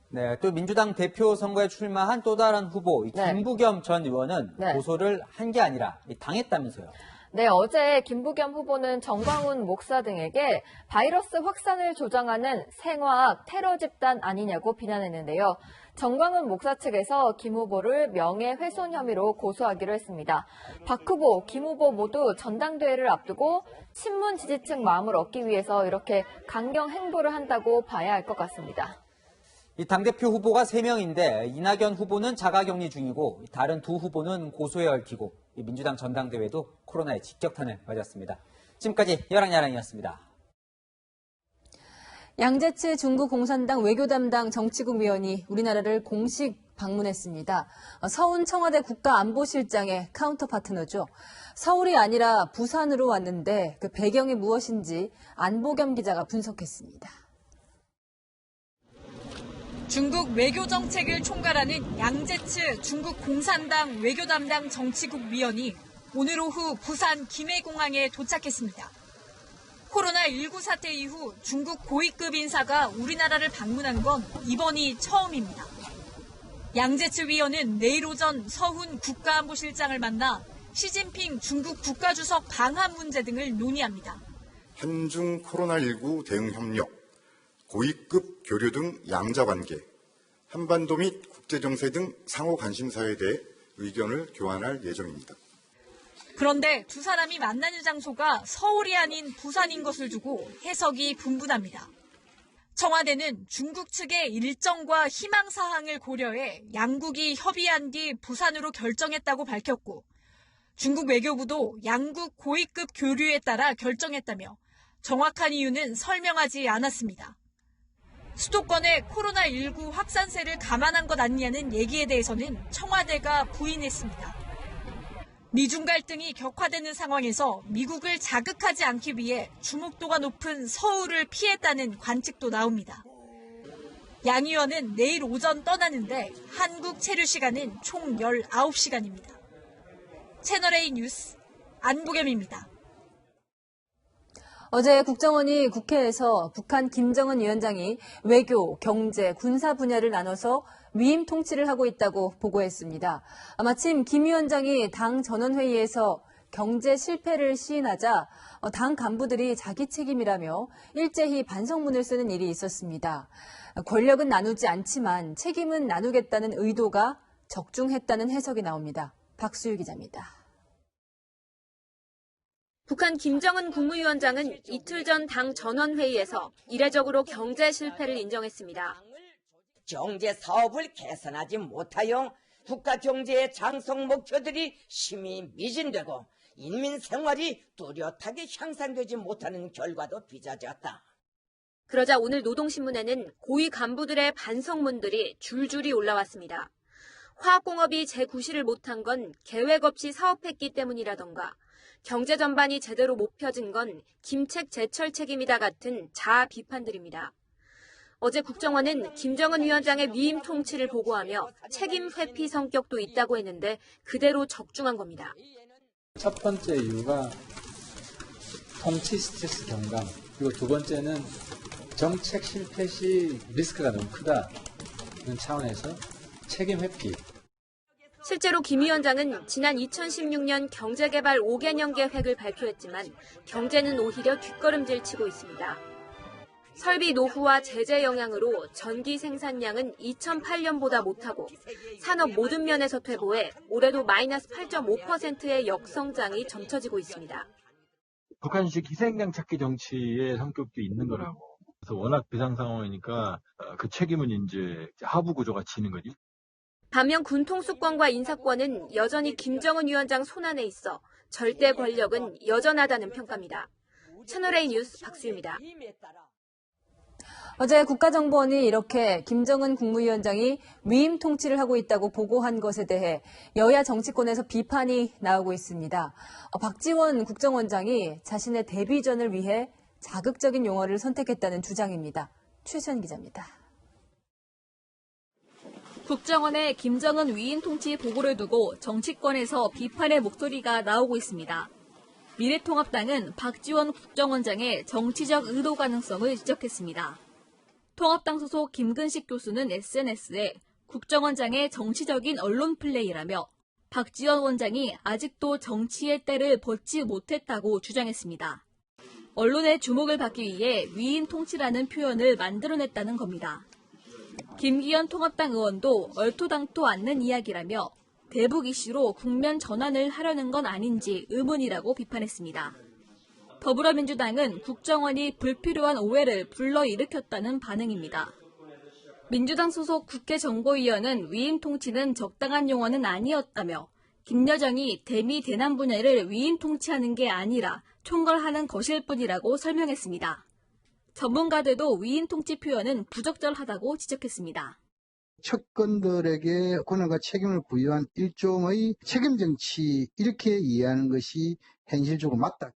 네, 또 민주당 대표 선거에 출마한 또 다른 후보 김부겸 전 의원은 고소를 한 게 아니라 당했다면서요. 네, 어제 김부겸 후보는 정광훈 목사 등에게 바이러스 확산을 조장하는 생화학 테러 집단 아니냐고 비난했는데요. 정광훈 목사 측에서 김 후보를 명예훼손 혐의로 고소하기로 했습니다. 박 후보, 김 후보 모두 전당대회를 앞두고 친문 지지층 마음을 얻기 위해서 이렇게 강경 행보를 한다고 봐야 할 것 같습니다. 이 당대표 후보가 3명인데 이낙연 후보는 자가격리 중이고 다른 두 후보는 고소에 얽히고 민주당 전당대회도 코로나의 직격탄을 맞았습니다. 지금까지 여랑야랑이었습니다. 양재치 중국 공산당 외교 담당 정치국 위원이 우리나라를 공식 방문했습니다. 서훈 청와대 국가안보실장의 카운터 파트너죠. 서울이 아니라 부산으로 왔는데 그 배경이 무엇인지 안보겸 기자가 분석했습니다. 중국 외교 정책을 총괄하는 양재츠 중국 공산당 외교 담당 정치국 위원이 오늘 오후 부산 김해공항에 도착했습니다. 코로나19 사태 이후 중국 고위급 인사가 우리나라를 방문한 건 이번이 처음입니다. 양재츠 위원은 내일 오전 서훈 국가안보실장을 만나 시진핑 중국 국가주석 방한 문제 등을 논의합니다. 한중 코로나19 대응 협력, 고위급 교류 등 양자관계, 한반도 및 국제정세 등 상호 관심사에 대해 의견을 교환할 예정입니다. 그런데 두 사람이 만나는 장소가 서울이 아닌 부산인 것을 두고 해석이 분분합니다. 청와대는 중국 측의 일정과 희망 사항을 고려해 양국이 협의한 뒤 부산으로 결정했다고 밝혔고 중국 외교부도 양국 고위급 교류에 따라 결정했다며 정확한 이유는 설명하지 않았습니다. 수도권의 코로나19 확산세를 감안한 것 아니냐는 얘기에 대해서는 청와대가 부인했습니다. 미중 갈등이 격화되는 상황에서 미국을 자극하지 않기 위해 주목도가 높은 서울을 피했다는 관측도 나옵니다. 양 의원은 내일 오전 떠나는데 한국 체류 시간은 총 19시간입니다. 채널A 뉴스 안보겸입니다. 어제 국정원이 국회에서 북한 김정은 위원장이 외교, 경제, 군사 분야를 나눠서 위임 통치를 하고 있다고 보고했습니다. 마침 김 위원장이 당 전원회의에서 경제 실패를 시인하자 당 간부들이 자기 책임이라며 일제히 반성문을 쓰는 일이 있었습니다. 권력은 나누지 않지만 책임은 나누겠다는 의도가 적중했다는 해석이 나옵니다. 박수유 기자입니다. 북한 김정은 국무위원장은 이틀 전 당 전원회의에서 이례적으로 경제 실패를 인정했습니다. 경제 사업을 개선하지 못하여 국가 경제의 장성 목표들이 심히 미진되고 인민 생활이 뚜렷하게 향상되지 못하는 결과도 빚어졌다. 그러자 오늘 노동신문에는 고위 간부들의 반성문들이 줄줄이 올라왔습니다. 화학공업이 재구시를 못한 건 계획 없이 사업했기 때문이라던가 경제 전반이 제대로 못 펴진 건 김책 제철 책임이다 같은 자아 비판들입니다. 어제 국정원은 김정은 위원장의 위임 통치를 보고하며 책임 회피 성격도 있다고 했는데 그대로 적중한 겁니다. 첫 번째 이유가 통치 스트레스 경감, 그리고 두 번째는 정책 실패 시 리스크가 너무 크다. 이런 차원에서 책임 회피. 실제로 김 위원장은 지난 2016년 경제개발 5개년 계획을 발표했지만 경제는 오히려 뒷걸음질 치고 있습니다. 설비 노후와 제재 영향으로 전기 생산량은 2008년보다 못하고 산업 모든 면에서 퇴보해 올해도 마이너스 8.5%의 역성장이 점쳐지고 있습니다. 북한식 희생양 찾기 정치의 성격도 있는 거라고. 그래서 워낙 비상 상황이니까 그 책임은 이제 하부 구조가 지는 거지. 반면 군통수권과 인사권은 여전히 김정은 위원장 손안에 있어 절대 권력은 여전하다는 평가입니다. 채널A 뉴스 박수유입니다. 어제 국가정보원이 이렇게 김정은 국무위원장이 위임 통치를 하고 있다고 보고한 것에 대해 여야 정치권에서 비판이 나오고 있습니다. 박지원 국정원장이 자신의 데뷔전을 위해 자극적인 용어를 선택했다는 주장입니다. 최수연 기자입니다. 국정원의 김정은 위임 통치 보고를 두고 정치권에서 비판의 목소리가 나오고 있습니다. 미래통합당은 박지원 국정원장의 정치적 의도 가능성을 지적했습니다. 통합당 소속 김근식 교수는 SNS에 국정원장의 정치적인 언론 플레이라며 박지원 원장이 아직도 정치의 때를 벗지 못했다고 주장했습니다. 언론의 주목을 받기 위해 위인 통치라는 표현을 만들어냈다는 겁니다. 김기현 통합당 의원도 얼토당토 않는 이야기라며 대북 이슈로 국면 전환을 하려는 건 아닌지 의문이라고 비판했습니다. 더불어민주당은 국정원이 불필요한 오해를 불러일으켰다는 반응입니다. 민주당 소속 국회정보위원은 위인 통치는 적당한 용어는 아니었다며 김여정이 대미 대남 분야를 위인 통치하는 게 아니라 총괄하는 것일 뿐이라고 설명했습니다. 전문가들도 위인 통치 표현은 부적절하다고 지적했습니다. 측근들에게 권한과 책임을 부여한 일종의 책임 정치 이렇게 이해하는 것이 현실적으로 맞다.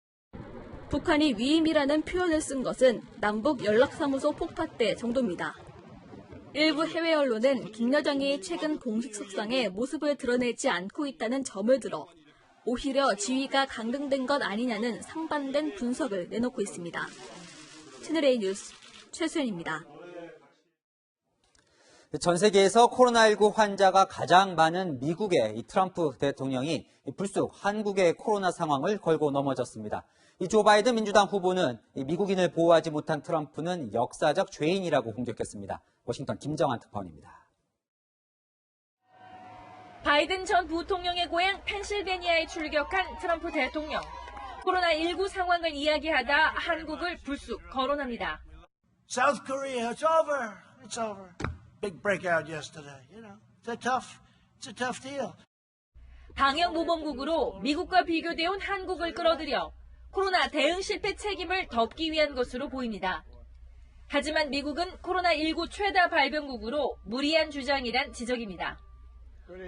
북한이 위임이라는 표현을 쓴 것은 남북 연락사무소 폭파 때 정도입니다. 일부 해외 언론은 김여정이 최근 공식 석상에 모습을 드러내지 않고 있다는 점을 들어 오히려 지위가 강등된 것 아니냐는 상반된 분석을 내놓고 있습니다. 채널A 뉴스 최수연입니다. 전 세계에서 코로나19 환자가 가장 많은 미국의 이 트럼프 대통령이 불쑥 한국의 코로나 상황을 걸고 넘어졌습니다. 이 조 바이든 민주당 후보는 미국인을 보호하지 못한 트럼프는 역사적 죄인이라고 공격했습니다. 워싱턴 김정한 특파원입니다. 바이든 전 부통령의 고향 펜실베니아에 출격한 트럼프 대통령. 코로나19 상황을 이야기하다 한국을 불쑥 거론합니다. South Korea, it's over. It's over. Big breakout yesterday. You know, it's a tough deal. 방역 모범국으로 미국과 비교되어 한국을 끌어들여 코로나 대응 실패 책임을 덮기 위한 것으로 보입니다. 하지만 미국은 코로나19 최다 발병국으로 무리한 주장이란 지적입니다.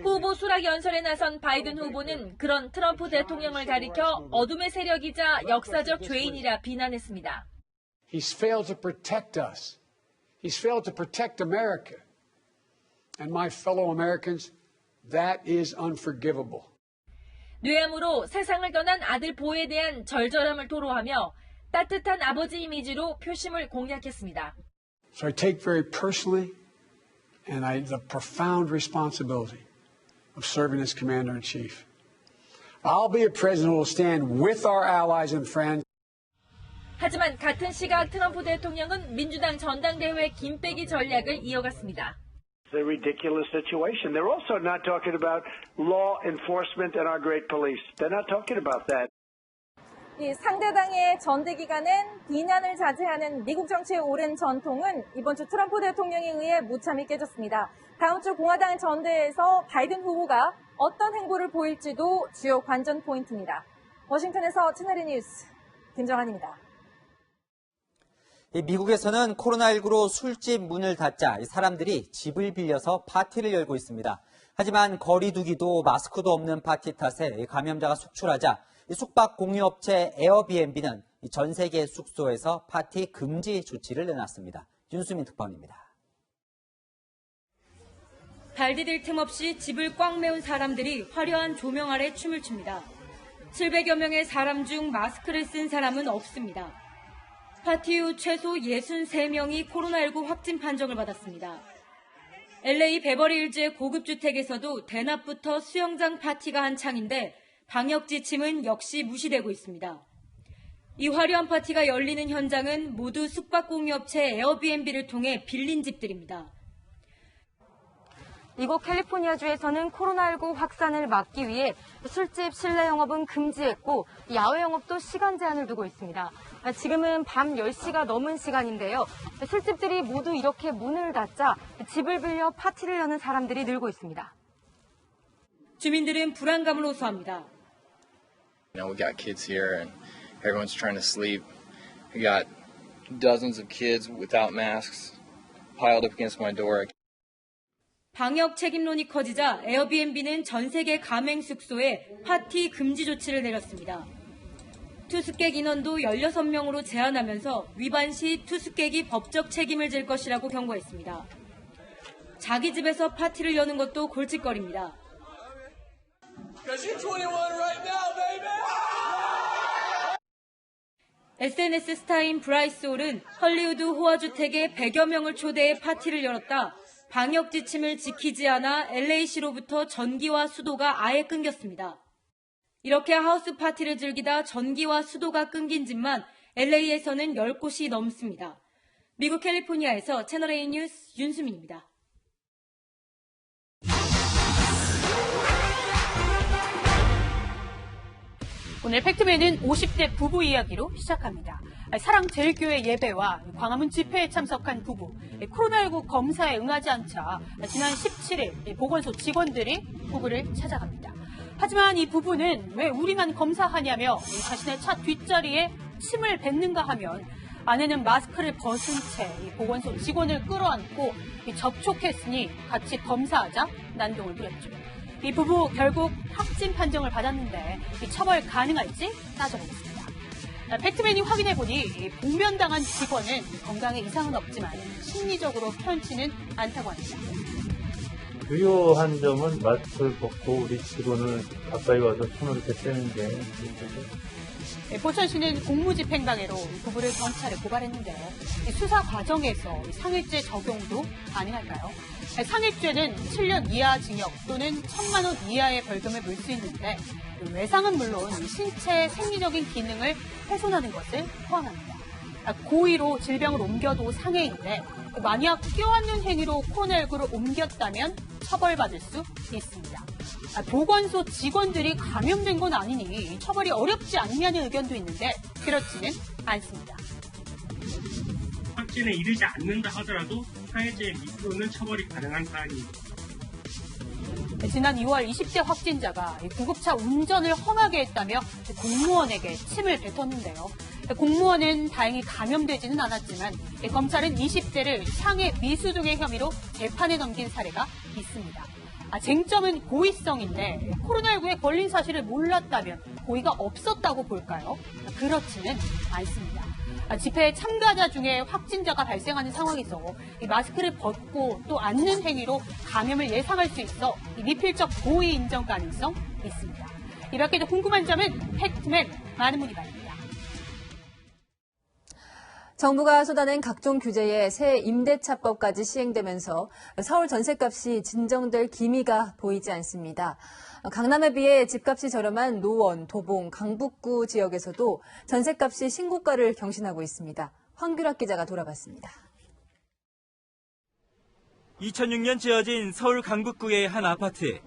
후보 수락 연설에 나선 바이든 후보는 그런 트럼프 대통령을 가리켜 어둠의 세력이자 역사적 죄인이라 비난했습니다. He's failed to protect us. He's failed to protect America. And my fellow Americans, that is unforgivable. 뇌암으로 세상을 떠난 아들 보에 대한 절절함을 토로하며 따뜻한 아버지 이미지로 표심을 공략했습니다. So I take very personally and the profound responsibility of serving as Commander-in-Chief. I'll be a president who will stand with our allies and friends. 하지만 같은 시각 트럼프 대통령은 민주당 전당대회 김빼기 전략을 이어갔습니다. It's a ridiculous situation. They're also not talking about law enforcement and our great police. They're not talking about that. 이 상대당의 전대 기간엔 비난을 자제하는 미국 정치의 오랜 전통은 이번 주 트럼프 대통령에 의해 무참히 깨졌습니다. 다음 주 공화당 전대에서 바이든 후보가 어떤 행보를 보일지도 주요 관전 포인트입니다. 워싱턴에서 채널A 뉴스 김정한입니다. 미국에서는 코로나19로 술집 문을 닫자 사람들이 집을 빌려서 파티를 열고 있습니다. 하지만 거리 두기도 마스크도 없는 파티 탓에 감염자가 속출하자 숙박 공유업체 에어비앤비는 전 세계 숙소에서 파티 금지 조치를 내놨습니다. 윤수민 특파원입니다. 발 디딜 틈 없이 집을 꽉 메운 사람들이 화려한 조명 아래 춤을 춥니다. 700여 명의 사람 중 마스크를 쓴 사람은 없습니다. 파티 후 최소 63명이 코로나19 확진 판정을 받았습니다. LA 베버리힐즈의 고급 주택에서도 대낮부터 수영장 파티가 한창인데 방역 지침은 역시 무시되고 있습니다. 이 화려한 파티가 열리는 현장은 모두 숙박 공유업체 에어비앤비를 통해 빌린 집들입니다. 이곳 캘리포니아주에서는 코로나19 확산을 막기 위해 술집 실내 영업은 금지했고 야외 영업도 시간 제한을 두고 있습니다. 지금은 밤 10시가 넘은 시간인데요. 술집들이 모두 이렇게 문을 닫자 집을 빌려 파티를 여는 사람들이 늘고 있습니다. 주민들은 불안감을 호소합니다. We got kids here and everyone's trying to sleep. We got dozens of kids without masks piled up against my door. 방역 책임론이 커지자 에어비앤비는 전 세계 가맹 숙소에 파티 금지 조치를 내렸습니다. 투숙객 인원도 16명으로 제한하면서 위반 시 투숙객이 법적 책임을 질 것이라고 경고했습니다. 자기 집에서 파티를 여는 것도 골칫거리입니다. SNS 스타인 브라이스 홀은 헐리우드 호화주택에 100여 명을 초대해 파티를 열었다 방역 지침을 지키지 않아 LA시로부터 전기와 수도가 아예 끊겼습니다. 이렇게 하우스 파티를 즐기다 전기와 수도가 끊긴 집만 LA에서는 10곳이 넘습니다. 미국 캘리포니아에서 채널A 뉴스 윤수민입니다. 오늘 팩트맨은 50대 부부 이야기로 시작합니다. 사랑제일교회 예배와 광화문 집회에 참석한 부부, 코로나19 검사에 응하지 않자 지난 17일 보건소 직원들이 부부를 찾아갑니다. 하지만 이 부부는 왜 우리만 검사하냐며 자신의 차 뒷자리에 침을 뱉는가 하면 아내는 마스크를 벗은 채 보건소 직원을 끌어안고 접촉했으니 같이 검사하자 난동을 부렸죠. 이 부부 결국 확진 판정을 받았는데 처벌 가능할지 따져보겠습니다. 팩트맨이 확인해보니 복면당한 직원은 건강에 이상은 없지만 심리적으로 편치는 않다고 합니다. 유효한 점은 마스크를 벗고 우리 직원을 가까이 와서 손을 이렇게 떼는 게. 포천시는 공무집행방해로 부부를 경찰에 고발했는데요. 수사 과정에서 상해죄 적용도 가능할까요? 상해죄는 7년 이하 징역 또는 1,000만 원 이하의 벌금을 물 수 있는데 외상은 물론 신체의 생리적인 기능을 훼손하는 것을 포함합니다. 고의로 질병을 옮겨도 상해인데 만약 껴안는 행위로 코로나19를 옮겼다면 처벌받을 수 있습니다. 보건소 직원들이 감염된 건 아니니 처벌이 어렵지 않냐는 의견도 있는데 그렇지는 않습니다. 확진에 이르지 않는다 하더라도 상해죄의 미수로는 처벌이 가능한 사안입니다. 지난 2월 20대 확진자가 구급차 운전을 험하게 했다며 공무원에게 침을 뱉었는데요. 공무원은 다행히 감염되지는 않았지만 검찰은 20대를 상해 미수 등의 혐의로 재판에 넘긴 사례가 있습니다. 쟁점은 고의성인데 코로나19에 걸린 사실을 몰랐다면 고의가 없었다고 볼까요? 그렇지는 않습니다. 집회 참가자 중에 확진자가 발생하는 상황에서 마스크를 벗고 또 앉는 행위로 감염을 예상할 수 있어 미필적 고의 인정 가능성 있습니다. 이 밖에도 궁금한 점은 팩트맨 많은 문의 바랍니다. 정부가 쏟아낸 각종 규제에 새 임대차법까지 시행되면서 서울 전셋값이 진정될 기미가 보이지 않습니다. 강남에 비해 집값이 저렴한 노원, 도봉, 강북구 지역에서도 전셋값이 신고가를 경신하고 있습니다. 황규락 기자가 돌아갔습니다. 2006년 지어진 서울 강북구의 한 아파트.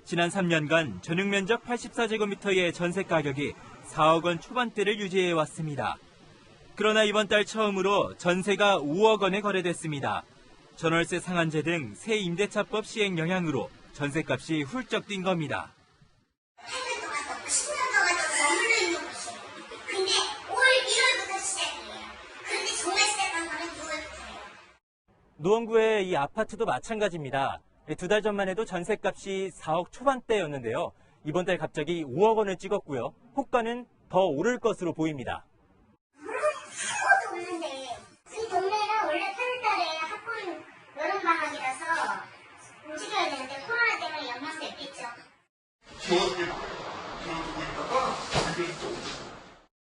지난 3년간 전용면적 84제곱미터의 전세 가격이 4억 원 초반대를 유지해왔습니다. 그러나 이번 달 처음으로 전세가 5억 원에 거래됐습니다. 전월세 상한제 등 새 임대차법 시행 영향으로 전세값이 훌쩍 뛴 겁니다. 8년 동안 10년 동안 머물러 있는 곳이에요. 근데 올 1월부터 시작이에요. 그런데 정말 시작한 거는 6월부터예요. 노원구의 이 아파트도 마찬가지입니다. 2달 전만 해도 전세값이 4억 초반대였는데요. 이번 달 갑자기 5억 원을 찍었고요. 호가는 더 오를 것으로 보입니다. 아무것도 없는데 이 동네가 원래 8월달에 학군 여름방학이라서 움직여야 되는데 코로나 때문에 연장돼 있겠죠. 지워두고 있다가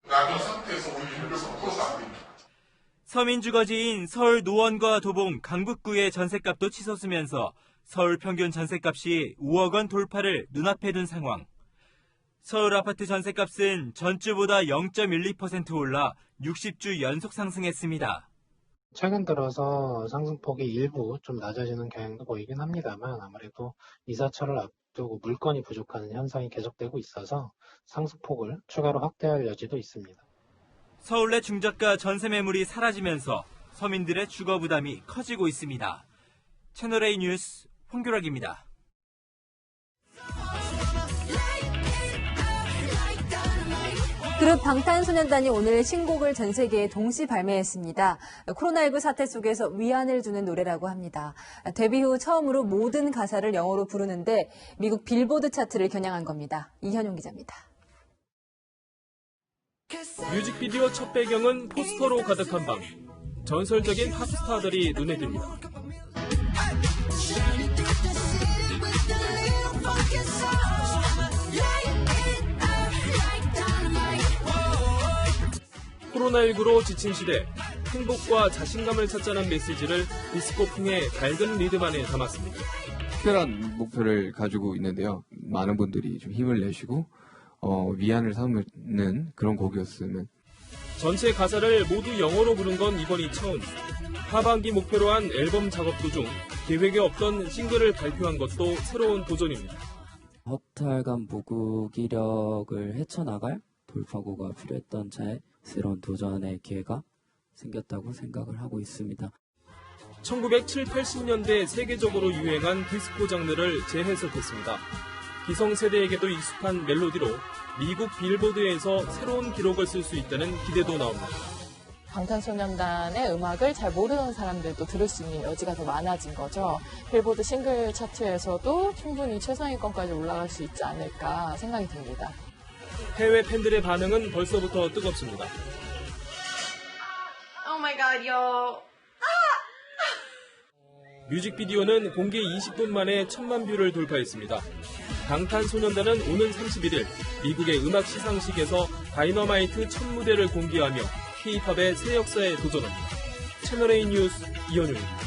라면 상태에서 오늘 일부에서 풀어서 안 됩니다. 서민 주거지인 서울 노원과 도봉, 강북구의 전셋값도 치솟으면서 서울 평균 전셋값이 5억 원 돌파를 눈앞에 둔 상황. 서울 아파트 전셋값은 전주보다 0.12% 올라 60주 연속 상승했습니다. 최근 들어서 상승폭이 일부 좀 낮아지는 경향도 보이긴 합니다만 아무래도 이사철을 앞두고 물건이 부족한 현상이 계속되고 있어서 상승폭을 추가로 확대할 여지도 있습니다. 서울 내 중저가 전세 매물이 사라지면서 서민들의 주거 부담이 커지고 있습니다. 채널A 뉴스 황규락입니다. 그룹 방탄소년단이 오늘 신곡을 전 세계에 동시 발매했습니다. 코로나19 사태 속에서 위안을 주는 노래라고 합니다. 데뷔 후 처음으로 모든 가사를 영어로 부르는데 미국 빌보드 차트를 겨냥한 겁니다. 이현용 기자입니다. 뮤직비디오 첫 배경은 포스터로 가득한 방. 전설적인 팝스타들이 눈에 띕니다. 코로나19로 지친 시대, 행복과 자신감을 찾자는 메시지를 디스코풍의 밝은 리듬 안에 담았습니다. 특별한 목표를 가지고 있는데요. 많은 분들이 좀 힘을 내시고 위안을 삼는 그런 곡이었으면. 전체 가사를 모두 영어로 부른 건 이번이 처음. 하반기 목표로 한 앨범 작업도 중 계획에 없던 싱글을 발표한 것도 새로운 도전입니다. 허탈감 무기력을 헤쳐나갈 돌파구가 필요했던 차에 새로운 도전의 기회가 생겼다고 생각을 하고 있습니다. 1970, 80년대 세계적으로 유행한 디스코 장르를 재해석했습니다. 기성세대에게도 익숙한 멜로디로 미국 빌보드에서 새로운 기록을 쓸 수 있다는 기대도 나옵니다. 방탄소년단의 음악을 잘 모르는 사람들도 들을 수 있는 여지가 더 많아진 거죠. 빌보드 싱글 차트에서도 충분히 최상위권까지 올라갈 수 있지 않을까 생각이 듭니다. 해외 팬들의 반응은 벌써부터 뜨겁습니다. Oh my god, yo. 뮤직비디오는 공개 20분 만에 1000만 뷰를 돌파했습니다. 방탄소년단은 오는 31일 미국의 음악 시상식에서 다이너마이트 첫 무대를 공개하며 K-팝의 새 역사에 도전합니다. 채널A 뉴스 이현우입니다.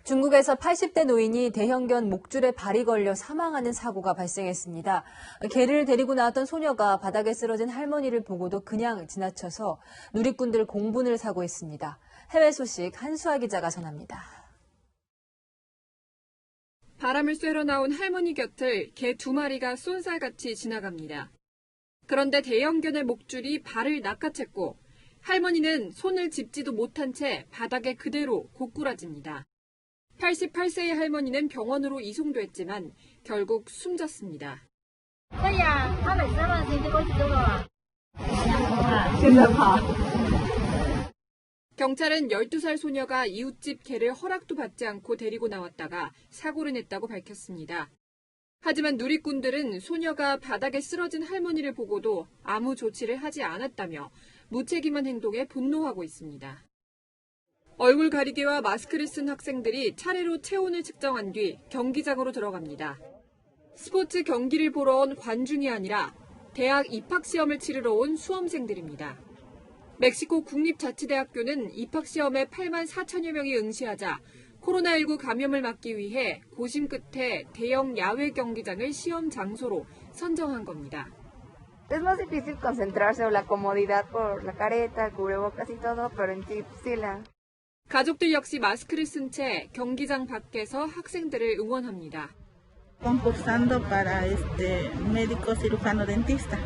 중국에서 80대 노인이 대형견 목줄에 발이 걸려 사망하는 사고가 발생했습니다. 개를 데리고 나왔던 소녀가 바닥에 쓰러진 할머니를 보고도 그냥 지나쳐서 누리꾼들 공분을 사고 있습니다. 해외 소식 한수아 기자가 전합니다. 바람을 쐬러 나온 할머니 곁을 개 2마리가 쏜살같이 지나갑니다. 그런데 대형견의 목줄이 발을 낚아챘고 할머니는 손을 짚지도 못한 채 바닥에 그대로 고꾸라집니다. 88세의 할머니는 병원으로 이송됐지만 결국 숨졌습니다. 경찰은 12살 소녀가 이웃집 개를 허락도 받지 않고 데리고 나왔다가 사고를 냈다고 밝혔습니다. 하지만 누리꾼들은 소녀가 바닥에 쓰러진 할머니를 보고도 아무 조치를 하지 않았다며 무책임한 행동에 분노하고 있습니다. 얼굴 가리개와 마스크를 쓴 학생들이 차례로 체온을 측정한 뒤 경기장으로 들어갑니다. 스포츠 경기를 보러 온 관중이 아니라 대학 입학시험을 치르러 온 수험생들입니다. 멕시코 국립자치대학교는 입학시험에 8만 4천여 명이 응시하자 코로나19 감염을 막기 위해 고심 끝에 대형 야외 경기장을 시험 장소로 선정한 겁니다. Es más difícil concentrarse o la comodidad por la careta, el cubrebocas y todo, pero en sí la. 가족들 역시 마스크를 쓴 채 경기장 밖에서 학생들을 응원합니다. Concursando para médico cirujano dentista.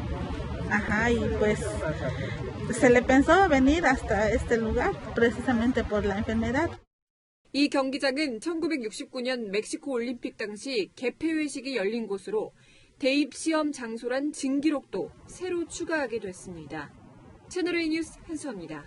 Ajá, y pues se le pensó venir hasta este lugar precisamente por la enfermedad. 이 경기장은 1969년 멕시코 올림픽 당시 개폐회식이 열린 곳으로 대입 시험 장소란 진기록도 새로 추가하게 됐습니다. 채널A 뉴스 한수아입니다.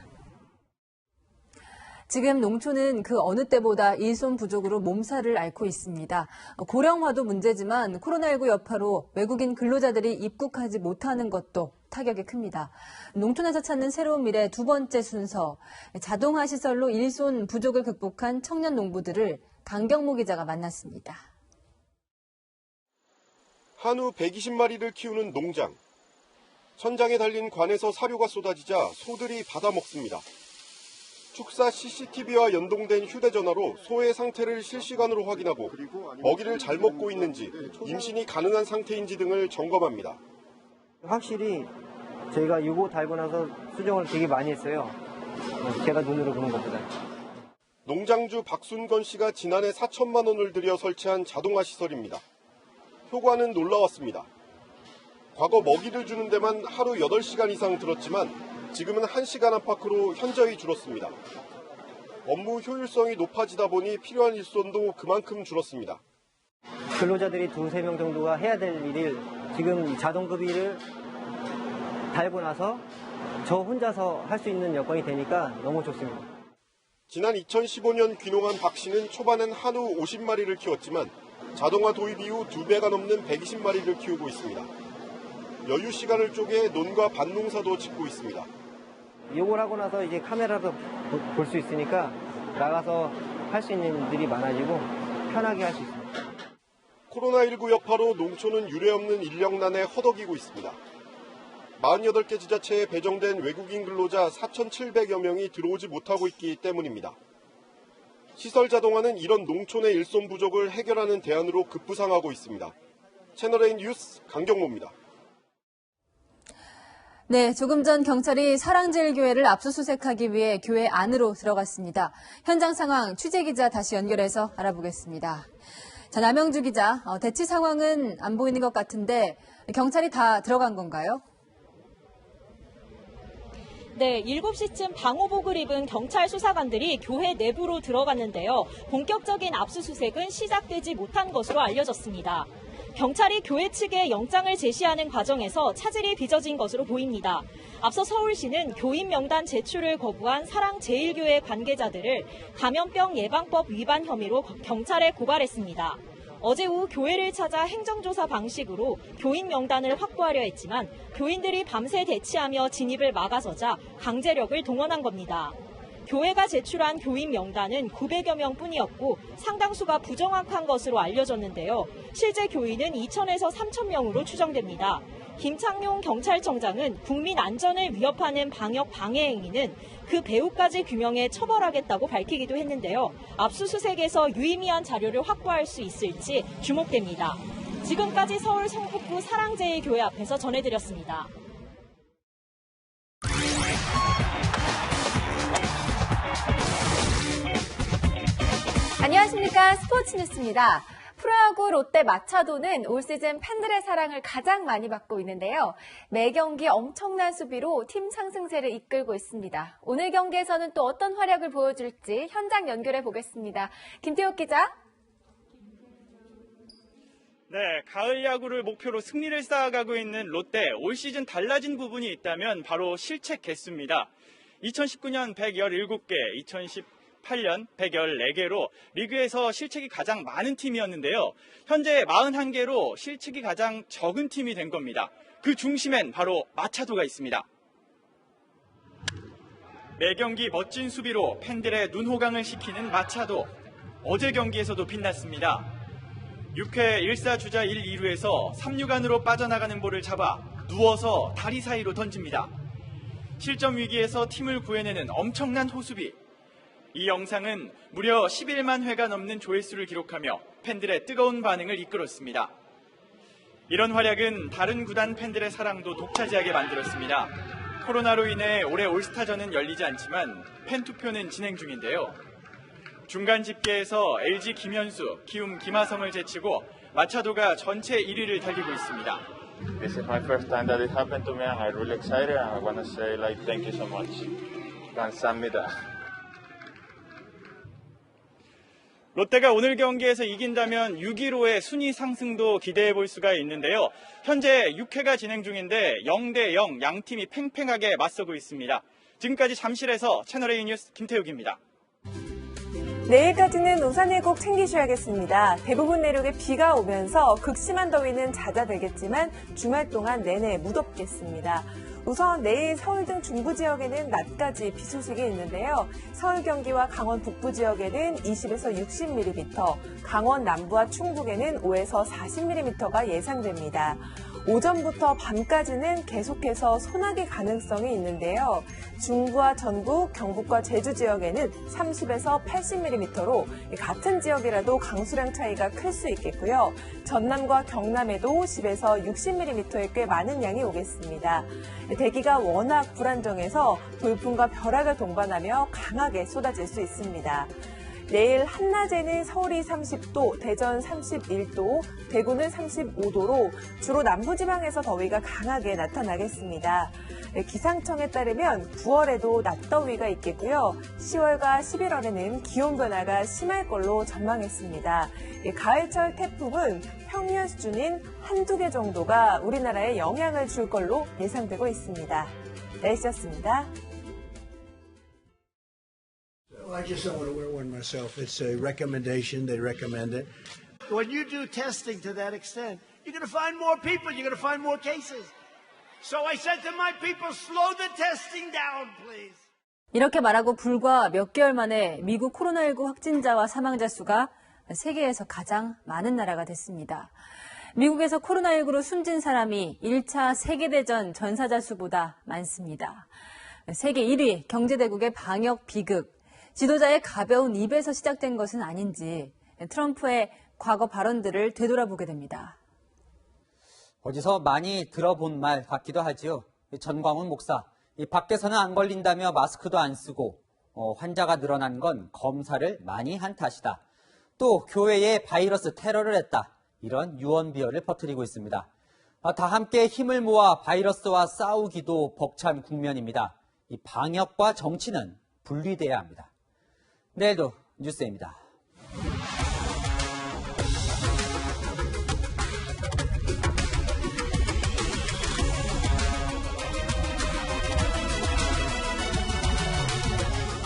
지금 농촌은 그 어느 때보다 일손 부족으로 몸살을 앓고 있습니다. 고령화도 문제지만 코로나19 여파로 외국인 근로자들이 입국하지 못하는 것도 타격이 큽니다. 농촌에서 찾는 새로운 미래 두 번째 순서, 자동화 시설로 일손 부족을 극복한 청년 농부들을 강경모 기자가 만났습니다. 한우 120마리를 키우는 농장. 천장에 달린 관에서 사료가 쏟아지자 소들이 받아먹습니다. 축사 CCTV와 연동된 휴대전화로 소의 상태를 실시간으로 확인하고 먹이를 잘 먹고 있는지, 임신이 가능한 상태인지 등을 점검합니다. 확실히 저희가 이거 달고 나서 수정을 되게 많이 했어요. 제가 눈으로 보는 것보다. 농장주 박순건 씨가 지난해 4천만 원을 들여 설치한 자동화 시설입니다. 효과는 놀라웠습니다. 과거 먹이를 주는 데만 하루 8시간 이상 들었지만 지금은 1시간 안팎으로 현저히 줄었습니다. 업무 효율성이 높아지다 보니 필요한 일손도 그만큼 줄었습니다. 근로자들이 2-3명 정도가 해야 될 일을 지금 자동급이를 달고 나서 저 혼자서 할 수 있는 여건이 되니까 너무 좋습니다. 지난 2015년 귀농한 박 씨는 초반엔 한우 50마리를 키웠지만 자동화 도입 이후 2배가 넘는 120마리를 키우고 있습니다. 여유 시간을 쪼개 논과 밭농사도 짓고 있습니다. 이걸 하고 나서 이제 카메라도 볼 수 있으니까 나가서 할 수 있는 일이 많아지고 편하게 할 수 있습니다. 코로나19 여파로 농촌은 유례없는 인력난에 허덕이고 있습니다. 48개 지자체에 배정된 외국인 근로자 4,700여 명이 들어오지 못하고 있기 때문입니다. 시설 자동화는 이런 농촌의 일손 부족을 해결하는 대안으로 급부상하고 있습니다. 채널A 뉴스 강경모입니다. 네, 조금 전 경찰이 사랑제일교회를 압수수색하기 위해 교회 안으로 들어갔습니다. 현장 상황 취재기자 다시 연결해서 알아보겠습니다. 자, 남영주 기자, 대치 상황은 안 보이는 것 같은데 경찰이 다 들어간 건가요? 네, 7시쯤 방호복을 입은 경찰 수사관들이 교회 내부로 들어갔는데요. 본격적인 압수수색은 시작되지 못한 것으로 알려졌습니다. 경찰이 교회 측에 영장을 제시하는 과정에서 차질이 빚어진 것으로 보입니다. 앞서 서울시는 교인 명단 제출을 거부한 사랑제일교회 관계자들을 감염병 예방법 위반 혐의로 경찰에 고발했습니다. 어제 오후 교회를 찾아 행정조사 방식으로 교인 명단을 확보하려 했지만 교인들이 밤새 대치하며 진입을 막아서자 강제력을 동원한 겁니다. 교회가 제출한 교인 명단은 900여 명뿐이었고 상당수가 부정확한 것으로 알려졌는데요. 실제 교인은 2,000에서 3,000명으로 추정됩니다. 김창룡 경찰청장은 국민 안전을 위협하는 방역 방해 행위는 그 배후까지 규명해 처벌하겠다고 밝히기도 했는데요. 압수수색에서 유의미한 자료를 확보할 수 있을지 주목됩니다. 지금까지 서울 성북구 사랑제일교회 앞에서 전해드렸습니다. 안녕하십니까. 스포츠 뉴스입니다. 프로야구 롯데 마차도는 올 시즌 팬들의 사랑을 가장 많이 받고 있는데요. 매 경기 엄청난 수비로 팀 상승세를 이끌고 있습니다. 오늘 경기에서는 또 어떤 활약을 보여줄지 현장 연결해 보겠습니다. 김태욱 기자. 네, 가을 야구를 목표로 승리를 쌓아가고 있는 롯데. 올 시즌 달라진 부분이 있다면 바로 실책 개수입니다. 2019년 117개, 2018년 114개로 리그에서 실책이 가장 많은 팀이었는데요. 현재 41개로 실책이 가장 적은 팀이 된 겁니다. 그 중심엔 바로 마차도가 있습니다. 매 경기 멋진 수비로 팬들의 눈호강을 시키는 마차도. 어제 경기에서도 빛났습니다. 6회 1사 주자 1, 2루에서 3루간으로 빠져나가는 볼을 잡아 누워서 다리 사이로 던집니다. 실점 위기에서 팀을 구해내는 엄청난 호수비. 이 영상은 무려 11만 회가 넘는 조회수를 기록하며 팬들의 뜨거운 반응을 이끌었습니다. 이런 활약은 다른 구단 팬들의 사랑도 독차지하게 만들었습니다. 코로나로 인해 올해 올스타전은 열리지 않지만 팬투표는 진행 중인데요. 중간 집계에서 LG 김현수, 키움 김하성을 제치고 마차도가 전체 1위를 달리고 있습니다. This is my first time that it happened to me and I'm really excited and I want to say thank you so much. 감사합니다. 롯데가 오늘 경기에서 이긴다면 6위로의 순위 상승도 기대해 볼 수가 있는데요. 현재 6회가 진행 중인데 0대0 양팀이 팽팽하게 맞서고 있습니다. 지금까지 잠실에서 채널A 뉴스 김태욱입니다. 내일까지는 우산을 꼭 챙기셔야겠습니다. 대부분 내륙에 비가 오면서 극심한 더위는 잦아들겠지만 주말 동안 내내 무덥겠습니다. 우선 내일 서울 등 중부 지역에는 낮까지 비 소식이 있는데요. 서울 경기와 강원 북부 지역에는 20에서 60mm, 강원 남부와 충북에는 5에서 40mm가 예상됩니다. 오전부터 밤까지는 계속해서 소나기 가능성이 있는데요. 중부와 전북, 경북과 제주 지역에는 30에서 80mm로 같은 지역이라도 강수량 차이가 클 수 있겠고요. 전남과 경남에도 10에서 60mm의 꽤 많은 양이 오겠습니다. 대기가 워낙 불안정해서 돌풍과 벼락을 동반하며 강하게 쏟아질 수 있습니다. 내일 한낮에는 서울이 30도, 대전 31도, 대구는 35도로 주로 남부지방에서 더위가 강하게 나타나겠습니다. 기상청에 따르면 9월에도 낮더위가 있겠고요. 10월과 11월에는 기온 변화가 심할 걸로 전망했습니다. 가을철 태풍은 평년 수준인 한두 개 정도가 우리나라에 영향을 줄 걸로 예상되고 있습니다. 날씨였습니다. I just don't want to wear one myself. It's a recommendation. They recommend it. When you do testing to that extent, you're going to find more people. You're going to find more cases. So I said to my people, slow the testing down, please. 이렇게 말하고 불과 몇 개월 만에 미국 코로나19 확진자와 사망자 수가 세계에서 가장 많은 나라가 됐습니다. 미국에서 코로나19로 숨진 사람이 1차 세계대전 전사자 수보다 많습니다. 세계 1위 경제대국의 방역 비극, 지도자의 가벼운 입에서 시작된 것은 아닌지 트럼프의 과거 발언들을 되돌아보게 됩니다. 어디서 많이 들어본 말 같기도 하지요. 전광훈 목사, 밖에서는 안 걸린다며 마스크도 안 쓰고 환자가 늘어난 건 검사를 많이 한 탓이다. 또 교회에 바이러스 테러를 했다. 이런 유언비어를 퍼뜨리고 있습니다. 다 함께 힘을 모아 바이러스와 싸우기도 벅찬 국면입니다. 이 방역과 정치는 분리돼야 합니다. 내일도 뉴스입니다.